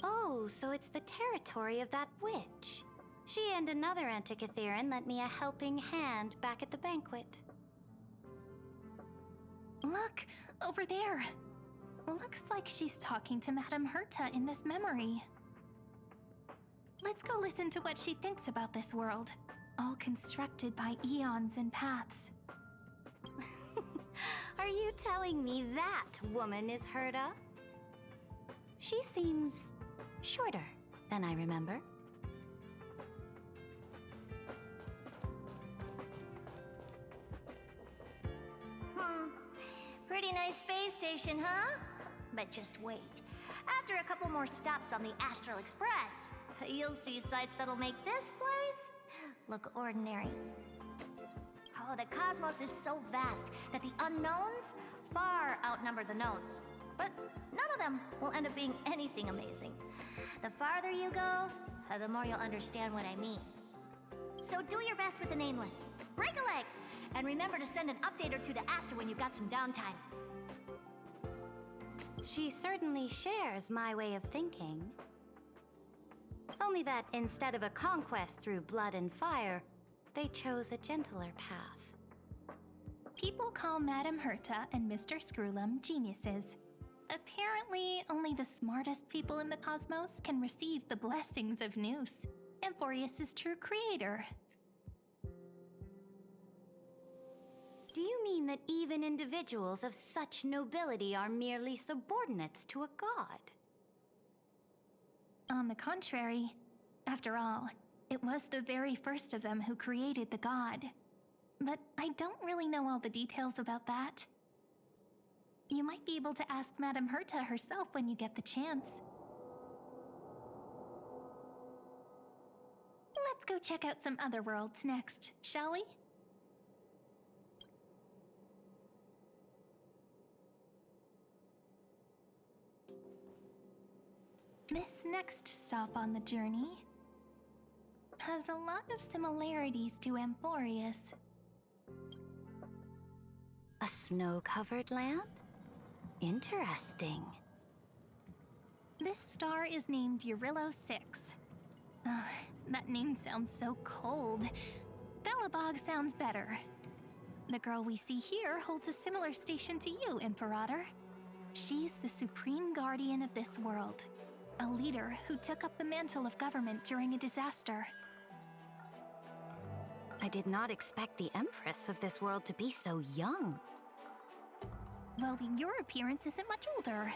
Oh, so it's the territory of that witch. She and another Antikytheran lent me a helping hand back at the banquet. Look, over there. Looks like she's talking to Madame Herta in this memory. Let's go listen to what she thinks about this world, all constructed by eons and paths. Are you telling me that woman is Herta? She seems shorter than I remember. Pretty nice space station, huh? But just wait. After a couple more stops on the Astral Express, you'll see sights that'll make this place look ordinary. Oh, the cosmos is so vast that the unknowns far outnumber the knowns. But none of them will end up being anything amazing. The farther you go, the more you'll understand what I mean. So do your best with the nameless. Break a leg! And remember to send an update or two to Asta when you've got some downtime. She certainly shares my way of thinking. Only that instead of a conquest through blood and fire, they chose a gentler path. People call Madame Herta and Mr. Screwlum geniuses. Apparently, only the smartest people in the cosmos can receive the blessings of Noose, Amphorius' true creator. Do you mean that even individuals of such nobility are merely subordinates to a god? On the contrary, after all, it was the very first of them who created the god. But I don't really know all the details about that. You might be able to ask Madame Herta herself when you get the chance. Let's go check out some other worlds next, shall we? This next stop on the journey has a lot of similarities to Amphorius. A snow-covered land? Interesting. This star is named Eurillo 6. That name sounds so cold. Belobog sounds better. The girl we see here holds a similar station to you, Imperator. She's the supreme guardian of this world. A leader who took up the mantle of government during a disaster. I did not expect the Empress of this world to be so young. Well, your appearance isn't much older.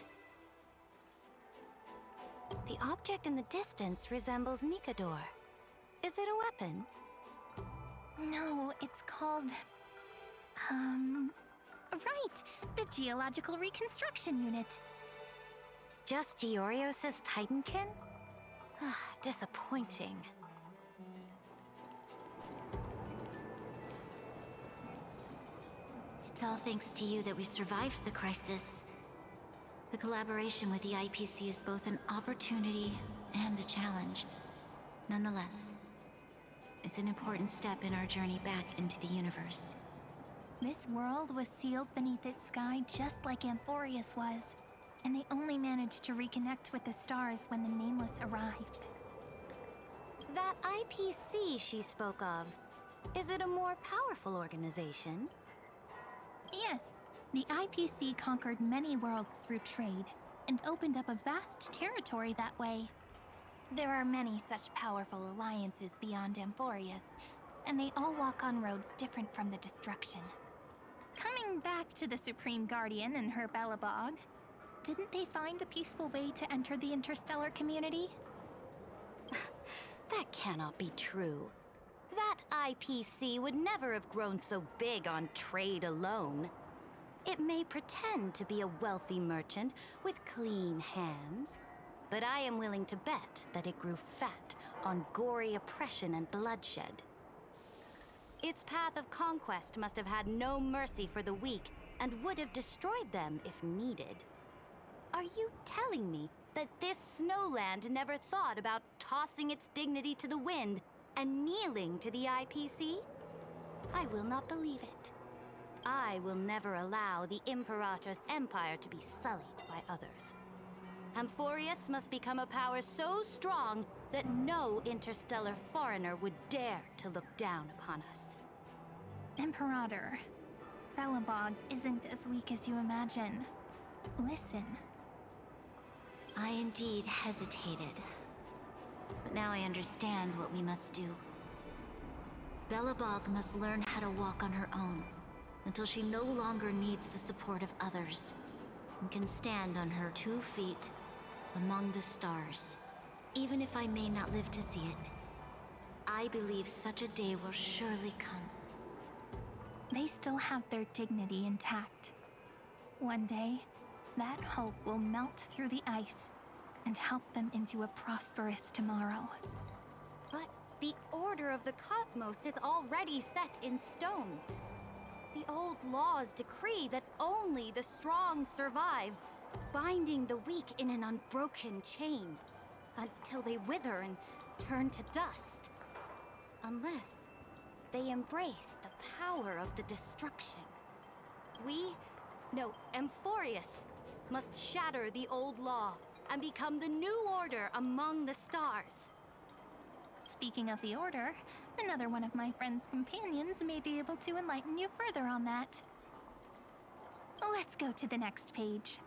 The object in the distance resembles Nikador. Is it a weapon? No, it's called... Right! The Geological Reconstruction Unit. Just Giorios' Titankin? Disappointing. It's all thanks to you that we survived the crisis. The collaboration with the IPC is both an opportunity and a challenge. Nonetheless, it's an important step in our journey back into the universe. This world was sealed beneath its sky just like Amphorius was, and they only managed to reconnect with the stars when the Nameless arrived. That IPC she spoke of, is it a more powerful organization? Yes, the IPC conquered many worlds through trade, and opened up a vast territory that way. There are many such powerful alliances beyond Amphorius, and they all walk on roads different from the destruction. Coming back to the Supreme Guardian and her Belobog, didn't they find a peaceful way to enter the interstellar community? That cannot be true. That IPC would never have grown so big on trade alone. It may pretend to be a wealthy merchant with clean hands, but I am willing to bet that it grew fat on gory oppression and bloodshed. Its path of conquest must have had no mercy for the weak and would have destroyed them if needed. Are you telling me that this snowland never thought about tossing its dignity to the wind and kneeling to the IPC? I will not believe it. I will never allow the Imperator's empire to be sullied by others. Amphorius must become a power so strong that no interstellar foreigner would dare to look down upon us. Imperator, Belobog isn't as weak as you imagine. Listen. I indeed hesitated. But now I understand what we must do. Belobog must learn how to walk on her own, until she no longer needs the support of others, and can stand on her 2 feet among the stars. Even if I may not live to see it, I believe such a day will surely come. They still have their dignity intact. One day, that hope will melt through the ice and help them into a prosperous tomorrow. But the order of the cosmos is already set in stone. The old laws decree that only the strong survive, binding the weak in an unbroken chain, until they wither and turn to dust. Unless they embrace the power of the destruction. Amphorius must shatter the old law and become the new order among the stars. Speaking of the Order, another one of my friend's companions may be able to enlighten you further on that. Let's go to the next page.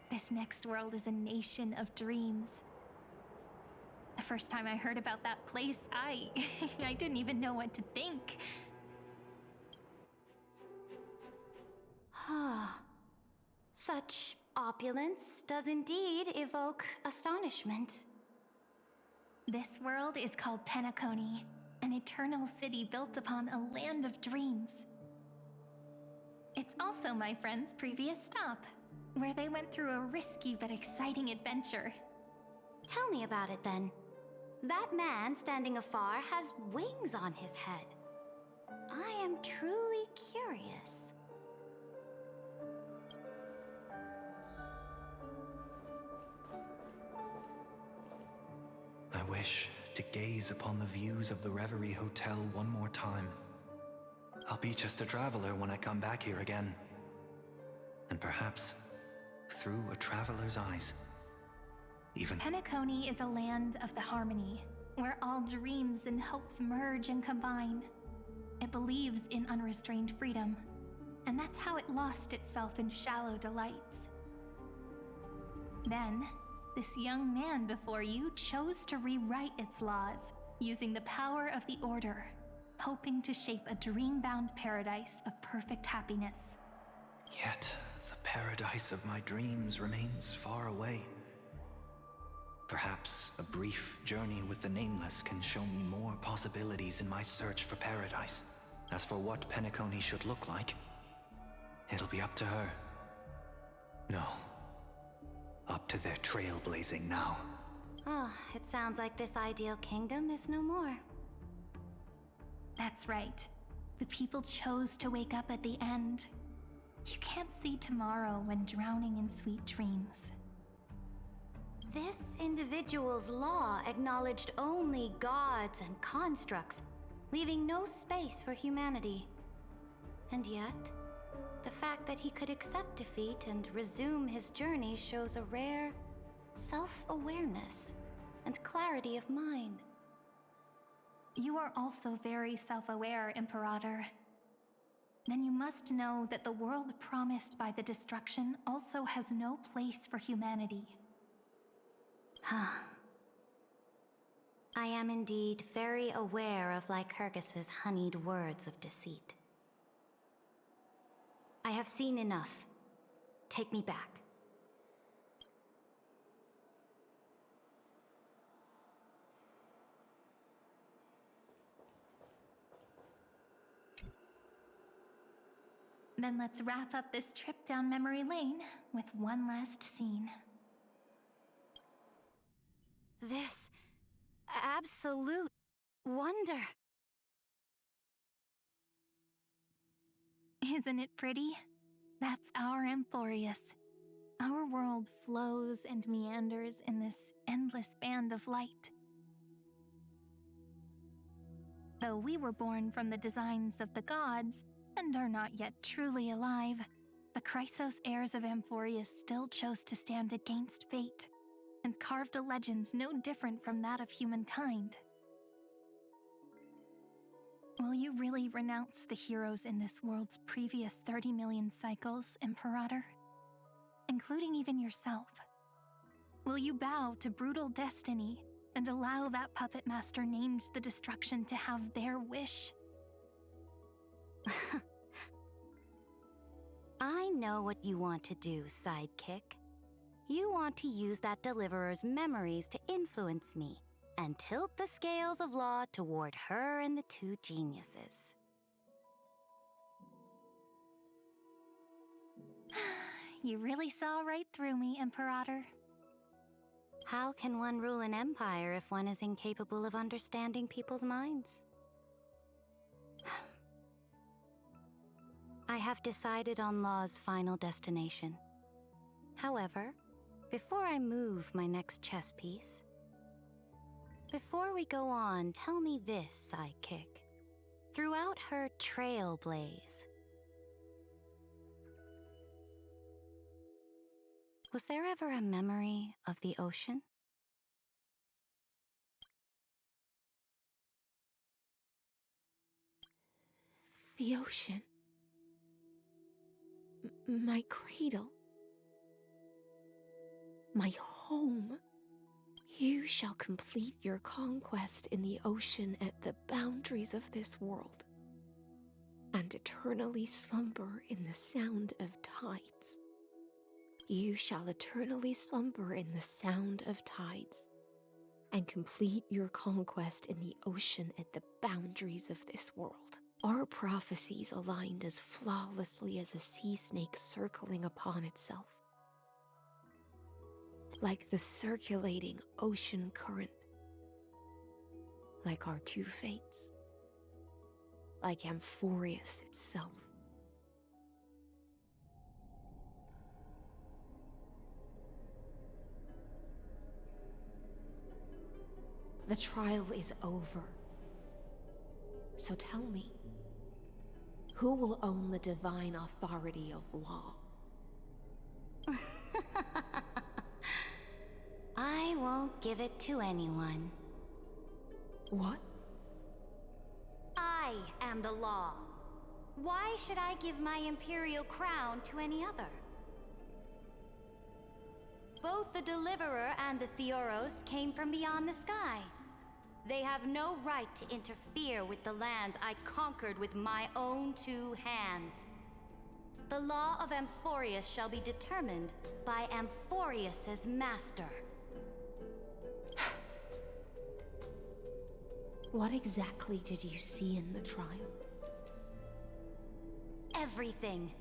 This next world is a nation of dreams. The first time I heard about that place, I didn't even know what to think. Such opulence does indeed evoke astonishment. This world is called Penacony, an eternal city built upon a land of dreams. It's also my friend's previous stop, where they went through a risky but exciting adventure. Tell me about it then. That man standing afar has wings on his head. I am truly curious. I wish to gaze upon the views of the Reverie Hotel one more time. I'll be just a traveler when I come back here again. And perhaps through a traveler's eyes. Even Penacony is a land of the harmony, where all dreams and hopes merge and combine. It believes in unrestrained freedom, and that's how it lost itself in shallow delights. Then, this young man before you chose to rewrite its laws, using the power of the Order, hoping to shape a dream-bound paradise of perfect happiness. Yet, the paradise of my dreams remains far away. Perhaps a brief journey with the Nameless can show me more possibilities in my search for paradise. As for what Penacony should look like, it'll be up to her. No, up to their trailblazing now. It sounds like this ideal kingdom is no more. That's right. The people chose to wake up at the end. You can't see tomorrow when drowning in sweet dreams. This individual's law acknowledged only gods and constructs, leaving no space for humanity. And yet, the fact that he could accept defeat and resume his journey shows a rare self-awareness and clarity of mind. You are also very self-aware, Imperator. Then you must know that the world promised by the destruction also has no place for humanity. I am indeed very aware of Lycurgus's honeyed words of deceit. I have seen enough. Take me back. Then let's wrap up this trip down memory lane with one last scene. This absolute wonder. Isn't it pretty? That's our Amphorius. Our world flows and meanders in this endless band of light. Though we were born from the designs of the gods and are not yet truly alive, the Chrysos heirs of Amphorius still chose to stand against fate and carved a legend no different from that of humankind. Will you really renounce the heroes in this world's previous 30 million cycles, Imperator? Including even yourself? Will you bow to brutal destiny and allow that puppet master named the destruction to have their wish? I know what you want to do, sidekick. You want to use that deliverer's memories to influence me and tilt the scales of law toward her and the two geniuses. You really saw right through me, Imperator. How can one rule an empire if one is incapable of understanding people's minds? I have decided on Law's final destination. However, before I move my next chess piece, before we go on, tell me this, sidekick. Throughout her trailblaze, was there ever a memory of the ocean? The ocean. My cradle. My home. You shall complete your conquest in the ocean at the boundaries of this world, and eternally slumber in the sound of tides. You shall eternally slumber in the sound of tides, and complete your conquest in the ocean at the boundaries of this world. Our prophecies aligned as flawlessly as a sea snake circling upon itself. Like the circulating ocean current. Like our two fates. Like Amphorius itself. The trial is over. So tell me, who will own the divine authority of law? I won't give it to anyone. What? I am the law. Why should I give my imperial crown to any other? Both the Deliverer and the Theoros came from beyond the sky. They have no right to interfere with the lands I conquered with my own two hands. The law of Amphorius shall be determined by Amphorius's master. What exactly did you see in the trial? Everything.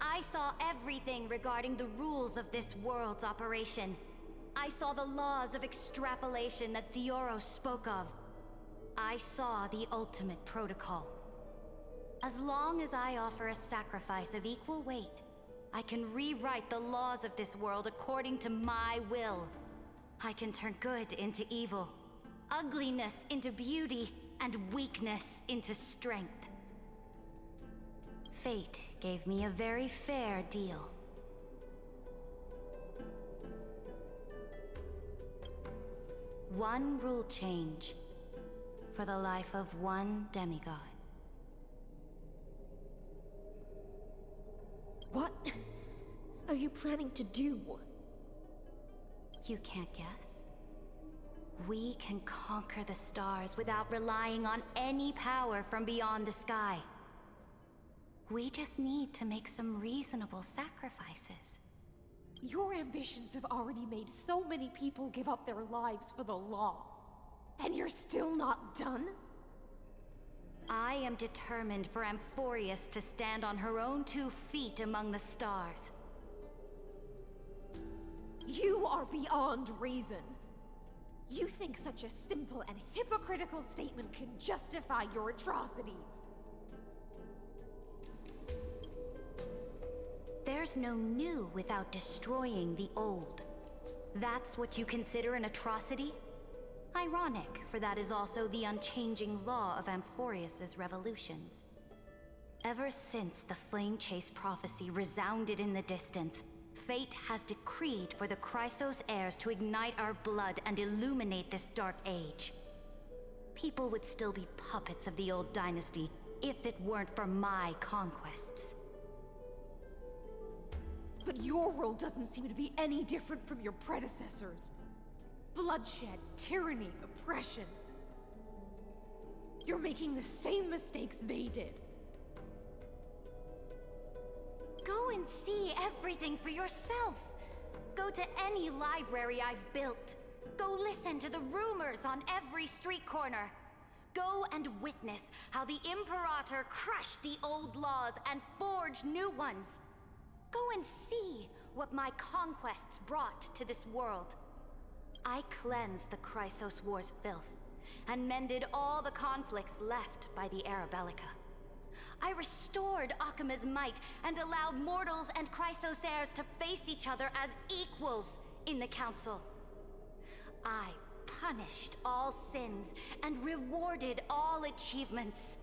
I saw everything regarding the rules of this world's operation. I saw the laws of extrapolation that Theoros spoke of. I saw the ultimate protocol. As long as I offer a sacrifice of equal weight, I can rewrite the laws of this world according to my will. I can turn good into evil, ugliness into beauty, and weakness into strength. Fate gave me a very fair deal. One rule change for the life of one demigod. What are you planning to do? You can't guess. We can conquer the stars without relying on any power from beyond the sky. We just need to make some reasonable sacrifices. Your ambitions have already made so many people give up their lives for the law. And you're still not done? I am determined for Amphorius to stand on her own 2 feet among the stars. You are beyond reason. You think such a simple and hypocritical statement can justify your atrocities. There's no new without destroying the old. That's what you consider an atrocity? Ironic, for that is also the unchanging law of Amphorius's revolutions. Ever since the Flame Chase prophecy resounded in the distance, fate has decreed for the Chrysos heirs to ignite our blood and illuminate this dark age. People would still be puppets of the old dynasty if it weren't for my conquests. But your world doesn't seem to be any different from your predecessors. Bloodshed, tyranny, oppression. You're making the same mistakes they did. Go and see everything for yourself. Go to any library I've built. Go listen to the rumors on every street corner. Go and witness how the Imperator crushed the old laws and forged new ones. Go and see what my conquests brought to this world. I cleansed the Chrysos War's filth, and mended all the conflicts left by the Era Bellica. I restored Akima's might, and allowed mortals and Chrysos heirs to face each other as equals in the Council. I punished all sins, and rewarded all achievements.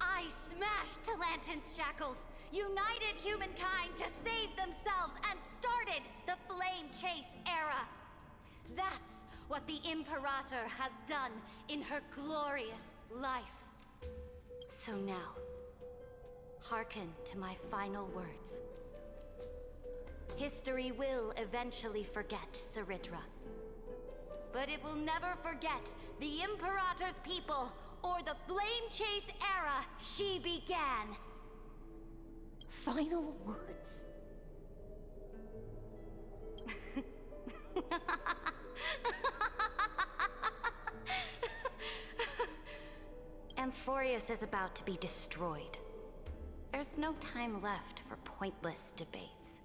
I smashed Talantin's shackles, united humankind to save themselves, and started the Flame Chase era. That's what the Imperator has done in her glorious life. So now, hearken to my final words. History will eventually forget Cyritra, but it will never forget the Imperator's people or the Flame Chase era she began. Final words. Amphorius is about to be destroyed. There's no time left for pointless debates.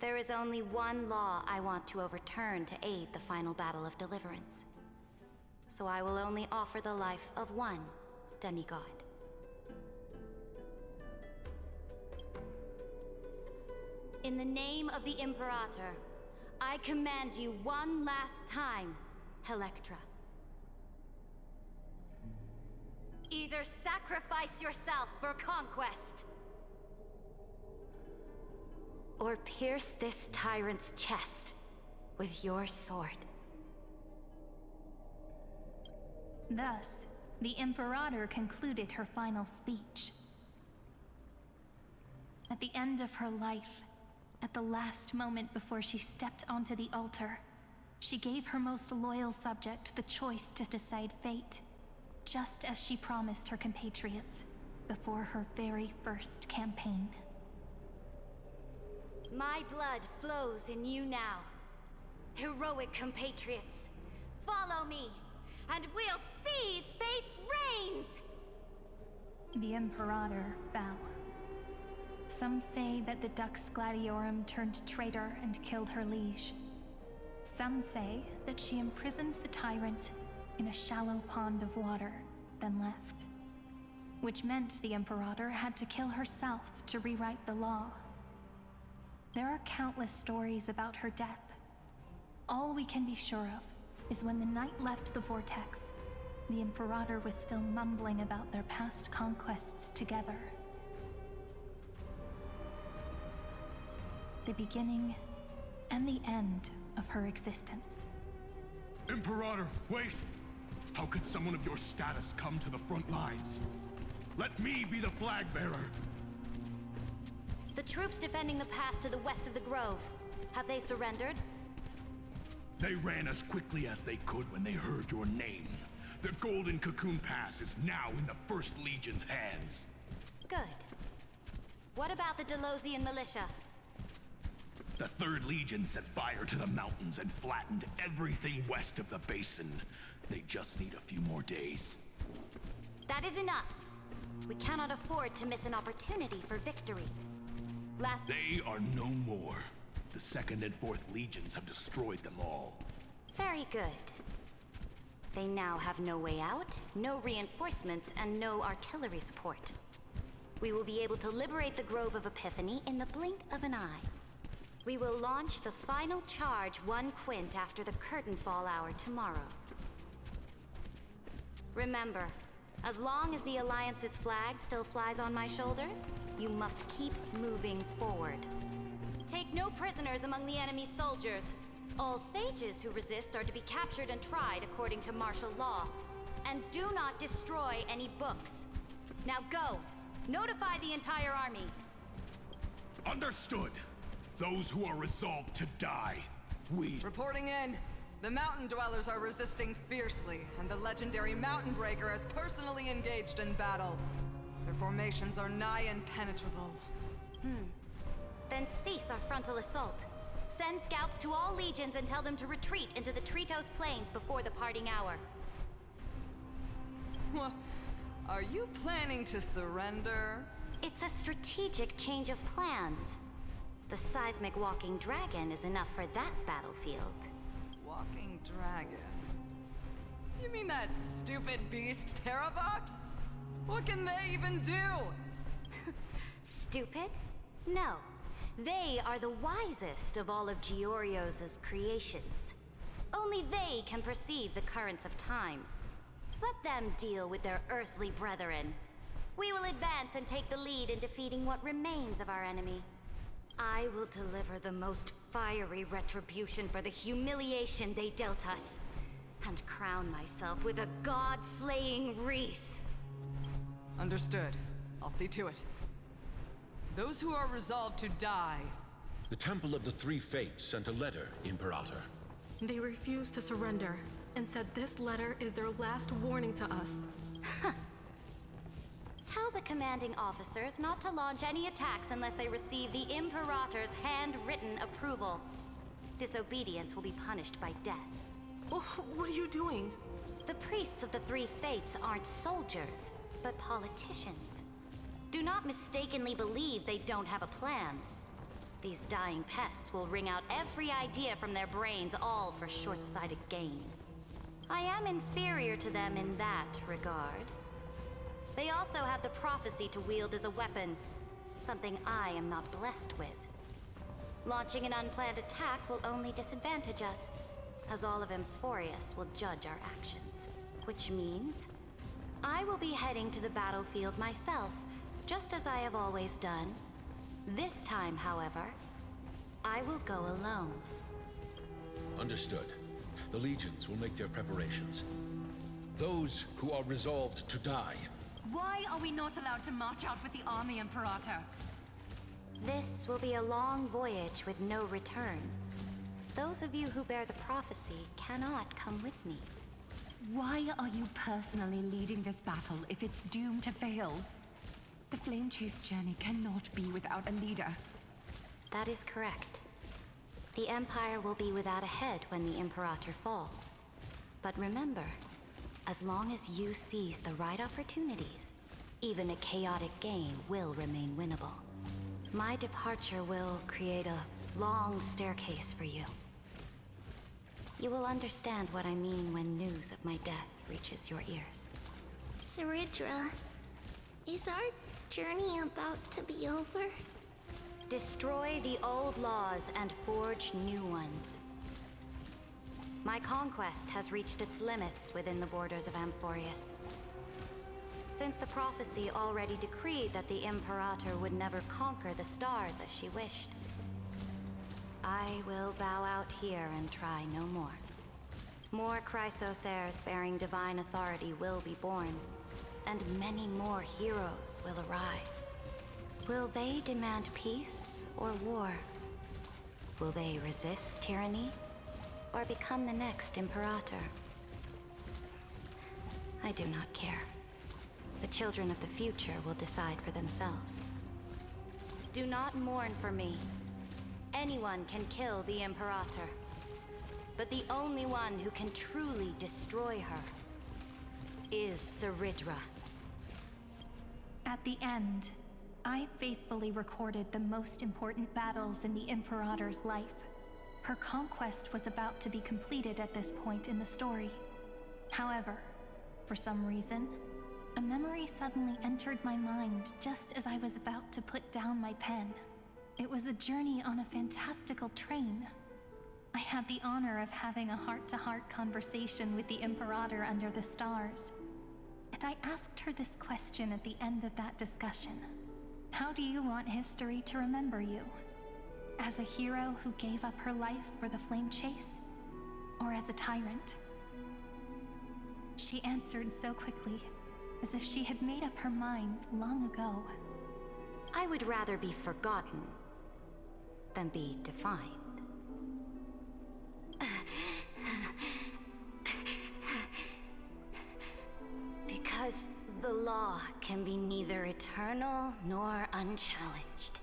There is only one law I want to overturn to aid the final battle of deliverance. So I will only offer the life of one demigod. In the name of the Imperator, I command you one last time, Electra. Either sacrifice yourself for conquest, or pierce this tyrant's chest with your sword. Thus, the Imperator concluded her final speech. At the end of her life, at the last moment before she stepped onto the altar, she gave her most loyal subject the choice to decide fate, just as she promised her compatriots before her very first campaign. My blood flows in you now. Heroic compatriots, follow me, and we'll seize fate's reins! The Imperator fell. Some say that the Dux Gladiorum turned traitor and killed her liege. Some say that she imprisoned the tyrant in a shallow pond of water, then left. Which meant the Imperator had to kill herself to rewrite the law. There are countless stories about her death. All we can be sure of is when the knight left the vortex, the Imperator was still mumbling about their past conquests together. The beginning and the end of her existence. Imperator, wait! How could someone of your status come to the front lines? Let me be the flag bearer! The troops defending the pass to the west of the grove, have they surrendered? They ran as quickly as they could when they heard your name. The Golden Cocoon Pass is now in the First Legion's hands. Good. What about the Delosian militia? The Third Legion set fire to the mountains and flattened everything west of the basin. They just need a few more days. That is enough. We cannot afford to miss an opportunity for victory. They are no more. The Second and Fourth Legions have destroyed them all. Very good. They now have no way out, no reinforcements, and no artillery support. We will be able to liberate the Grove of Epiphany in the blink of an eye. We will launch the final charge 1 quint after the curtain fall hour tomorrow. Remember, as long as the Alliance's flag still flies on my shoulders, you must keep moving forward. Take no prisoners among the enemy's soldiers. All sages who resist are to be captured and tried according to martial law. And do not destroy any books. Now go! Notify the entire army. Understood! Those who are resolved to die, Reporting in. The mountain dwellers are resisting fiercely, and the legendary Mountain Breaker has personally engaged in battle. Their formations are nigh impenetrable. Then cease our frontal assault. Send scouts to all legions and tell them to retreat into the Tritos Plains before the parting hour. What? Are you planning to surrender? It's a strategic change of plans. The seismic walking dragon is enough for that battlefield. Walking dragon? You mean that stupid beast, Terravox? What can they even do? Stupid? No. They are the wisest of all of Giorio's creations. Only they can perceive the currents of time. Let them deal with their earthly brethren. We will advance and take the lead in defeating what remains of our enemy. I will deliver the most fiery retribution for the humiliation they dealt us, and crown myself with a god-slaying wreath. Understood. I'll see to it. Those who are resolved to die. The Temple of the Three Fates sent a letter, Imperator. They refused to surrender, and said this letter is their last warning to us. Tell the commanding officers not to launch any attacks unless they receive the Imperator's handwritten approval. Disobedience will be punished by death. What are you doing? The priests of the Three Fates aren't soldiers, but politicians. Do not mistakenly believe they don't have a plan. These dying pests will wring out every idea from their brains, all for short-sighted gain. I am inferior to them in that regard. They also have the prophecy to wield as a weapon, something I am not blessed with. Launching an unplanned attack will only disadvantage us, as all of Amphorius will judge our actions. Which means, I will be heading to the battlefield myself, just as I have always done. This time, however, I will go alone. Understood. The legions will make their preparations. Those who are resolved to die. Why are we not allowed to march out with the army, Imperator? This will be a long voyage with no return. Those of you who bear the prophecy cannot come with me. Why are you personally leading this battle if it's doomed to fail? The Flame Chase journey cannot be without a leader. That is correct. The Empire will be without a head when the Imperator falls. But remember, as long as you seize the right opportunities, even a chaotic game will remain winnable. My departure will create a long staircase for you. You will understand what I mean when news of my death reaches your ears. Saridra, is our journey about to be over? Destroy the old laws and forge new ones. My conquest has reached its limits within the borders of Amphorius. Since the prophecy already decreed that the Imperator would never conquer the stars as she wished, I will bow out here and try no more. More Chrysos heirs bearing divine authority will be born, and many more heroes will arise. Will they demand peace or war? Will they resist tyranny or become the next Imperator? I do not care. The children of the future will decide for themselves. Do not mourn for me. Anyone can kill the Imperator, but the only one who can truly destroy her is Saridra. At the end, I faithfully recorded the most important battles in the Imperator's life. Her conquest was about to be completed at this point in the story. However, for some reason, a memory suddenly entered my mind just as I was about to put down my pen. It was a journey on a fantastical train. I had the honor of having a heart-to-heart conversation with the Imperator under the stars. And I asked her this question at the end of that discussion. How do you want history to remember you? As a hero who gave up her life for the Flame Chase? Or as a tyrant? She answered so quickly, as if she had made up her mind long ago. I would rather be forgotten than be defined. Because the law can be neither eternal nor unchallenged.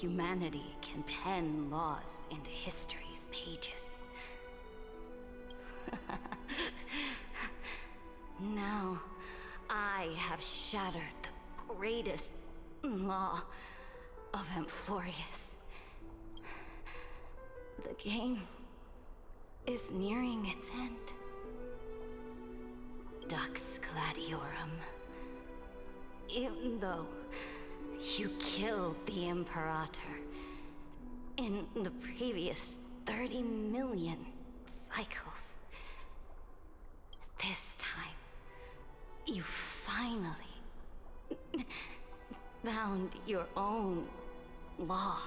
humanity can pen laws into history's pages. Now, I have shattered the greatest law of Amphorius. The game is nearing its end. Dux Gladiorum. Even though you killed the Imperator in the previous 30 million cycles, this time, you finally found your own law.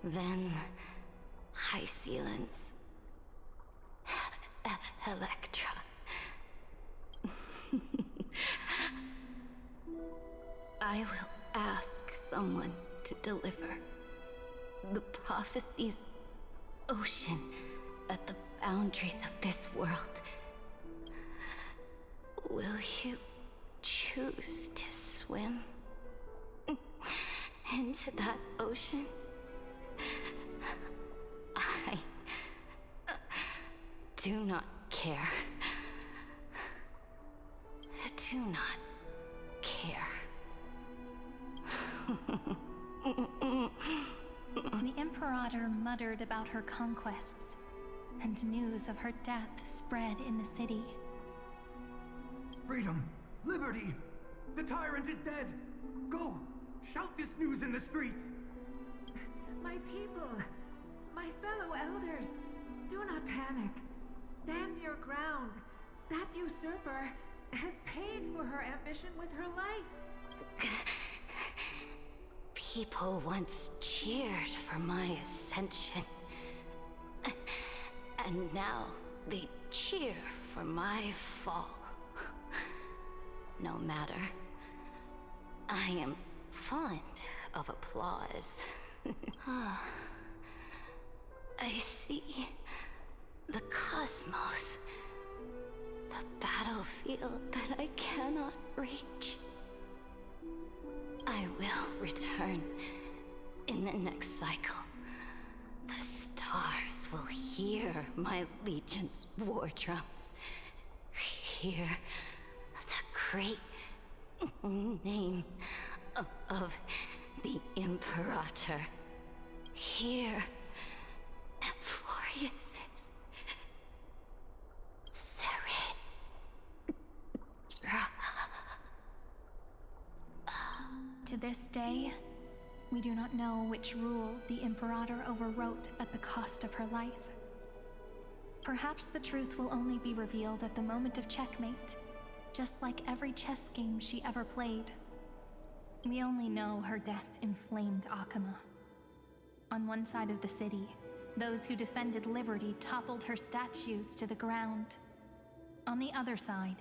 Then, Hysealans, Electra. I will ask someone to deliver the prophecy's ocean at the boundaries of this world. Will you choose to swim into that ocean? I do not care. Do not care. The Imperator muttered about her conquests, and news of her death spread in the city. Freedom! Liberty! The tyrant is dead! Go! Shout this news in the streets! My people! My fellow elders! Do not panic. Stand your ground. That usurper has paid for her ambition with her life. People once cheered for my ascension. And now they cheer for my fall. No matter. I am fond of applause. I see the cosmos. The battlefield that I cannot reach. I will return in the next cycle. The stars will hear my legion's war drums. Hear the great name of the Imperator. Hear Amphorius. To this day, we do not know which rule the Imperator overwrote at the cost of her life. Perhaps the truth will only be revealed at the moment of checkmate, just like every chess game she ever played. We only know her death inflamed Akama. On one side of the city, those who defended liberty toppled her statues to the ground. On the other side,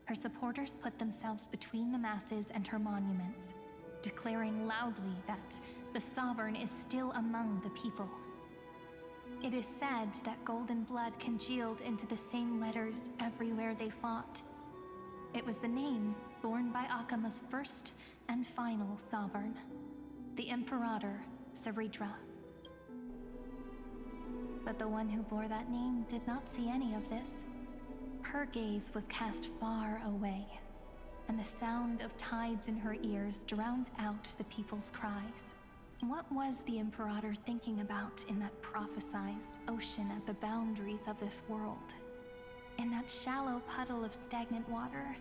her supporters put themselves between the masses and her monuments, declaring loudly that the Sovereign is still among the people. It is said that golden blood congealed into the same letters everywhere they fought. It was the name borne by Akama's first and final Sovereign, the Imperator Saridra. But the one who bore that name did not see any of this. Her gaze was cast far away, and the sound of tides in her ears drowned out the people's cries. What was the Imperator thinking about in that prophesized ocean at the boundaries of this world? In that shallow puddle of stagnant water?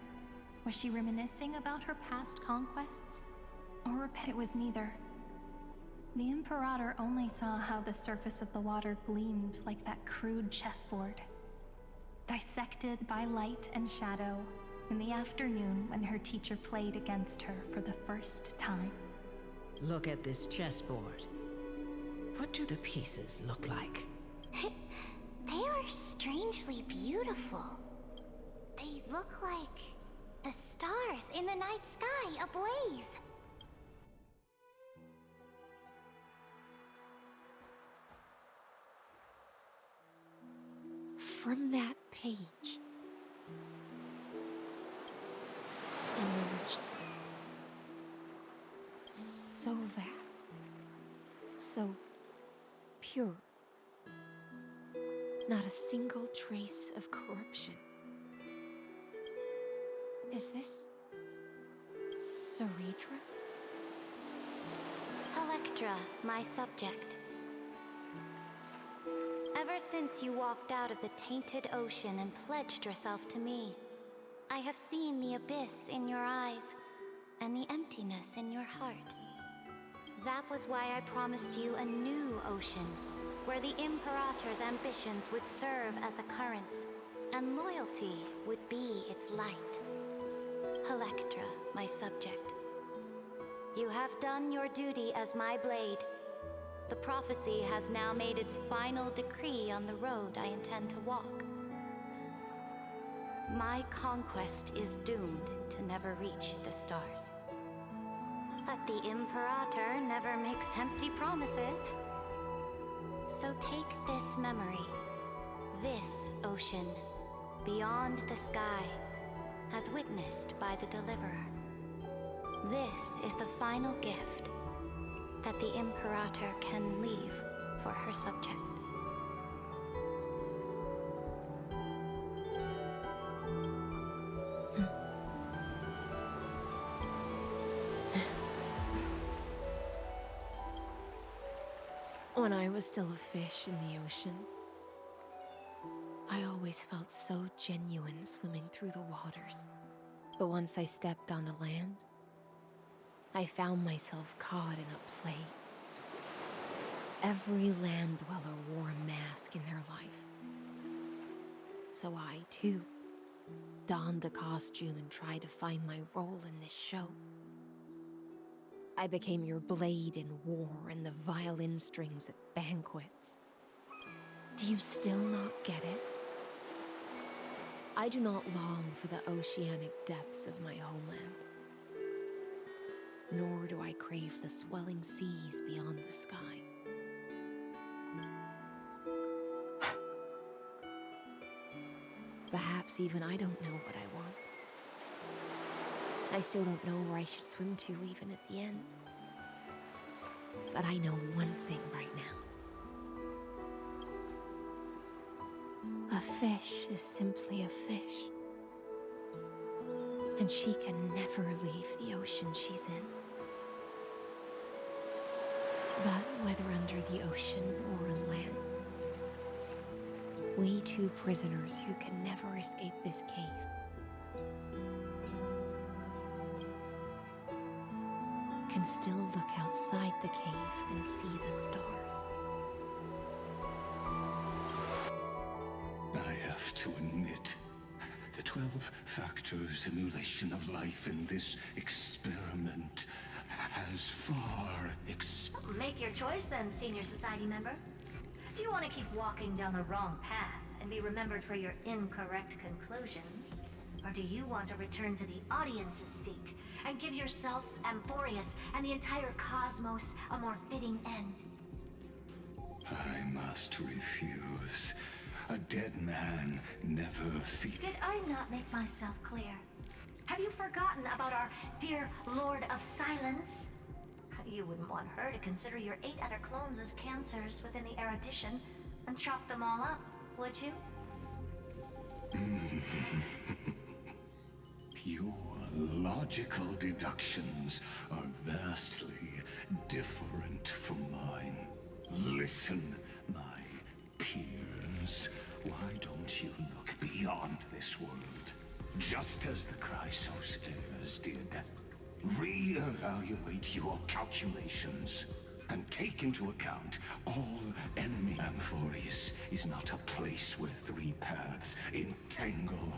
Was she reminiscing about her past conquests? Or it was neither. The Imperator only saw how the surface of the water gleamed like that crude chessboard, dissected by light and shadow in the afternoon when her teacher played against her for the first time. Look at this chessboard. What do the pieces look like? They are strangely beautiful. They look like the stars in the night sky ablaze. From that page emerged so pure. Not a single trace of corruption. Is this Saritra? Electra, my subject. Ever since you walked out of the tainted ocean and pledged yourself to me, I have seen the abyss in your eyes and the emptiness in your heart. That was why I promised you a new ocean, where the Imperator's ambitions would serve as the currents, and loyalty would be its light. Electra, my subject. You have done your duty as my blade. The prophecy has now made its final decree on the road I intend to walk. My conquest is doomed to never reach the stars. But the Imperator never makes empty promises. So take this memory, this ocean, beyond the sky, as witnessed by the Deliverer. This is the final gift that the Imperator can leave for her subject. When I was still a fish in the ocean, I always felt so genuine swimming through the waters. But once I stepped onto land, I found myself caught in a play. Every land dweller wore a mask in their life. So I, too, donned a costume and tried to find my role in this show. I became your blade in war and the violin strings at banquets. Do you still not get it? I do not long for the oceanic depths of my homeland. Nor do I crave the swelling seas beyond the sky. Perhaps even I don't know what I want. I still don't know where I should swim to even at the end. But I know one thing right now. A fish is simply a fish. And she can never leave the ocean she's in. But whether under the ocean or on land, we two prisoners who can never escape this cave can still look outside the cave and see the stars. I have to admit, the 12-factor simulation of life in this experiment has far Make your choice then, senior society member. Do you want to keep walking down the wrong path and be remembered for your incorrect conclusions? Or do you want to return to the audience's seat and give yourself, Amphorius, and the entire cosmos a more fitting end? I must refuse. A dead man never feeds. Did I not make myself clear? Have you forgotten about our dear Lord of Silence? You wouldn't want her to consider your 8 other clones as cancers within the erudition and chop them all up, would you? Your logical deductions are vastly different from mine. Listen, my peers. Why don't you look beyond this world? Just as the Chrysos heirs did. Re-evaluate your calculations and take into account all enemy. Amphorius is not a place where 3 paths entangle,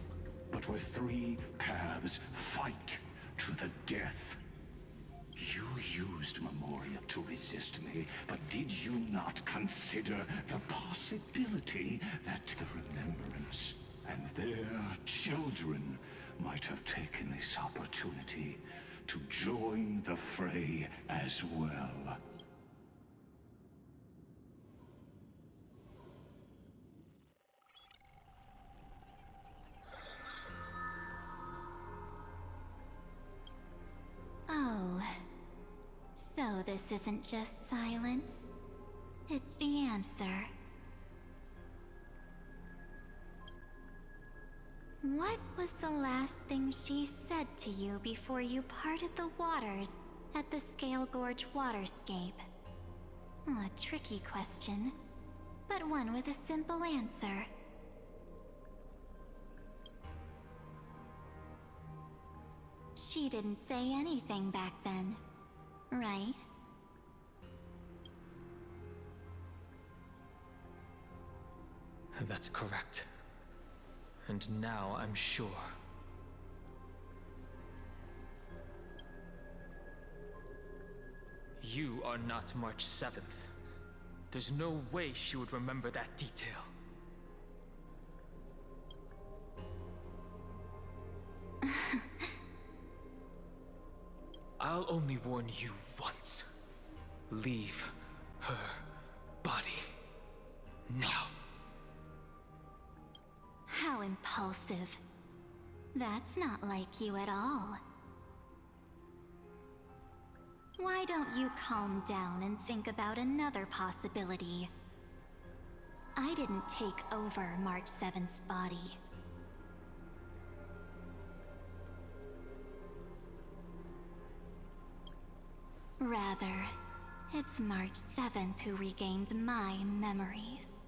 but where 3 paths fight to the death. You used Memoria to resist me, but did you not consider the possibility that the Remembrance and their children might have taken this opportunity to join the fray as well? Oh, so this isn't just silence. It's the answer. What was the last thing she said to you before you parted the waters at the Scale Gorge waterscape? A tricky question, but one with a simple answer. She didn't say anything back then, right? That's correct. And now I'm sure. You are not March 7th. There's no way she would remember that detail. I'll only warn you once. Leave her body. Now. How impulsive. That's not like you at all. Why don't you calm down and think about another possibility? I didn't take over March 7th's body. Rather, it's March 7th who regained my memories.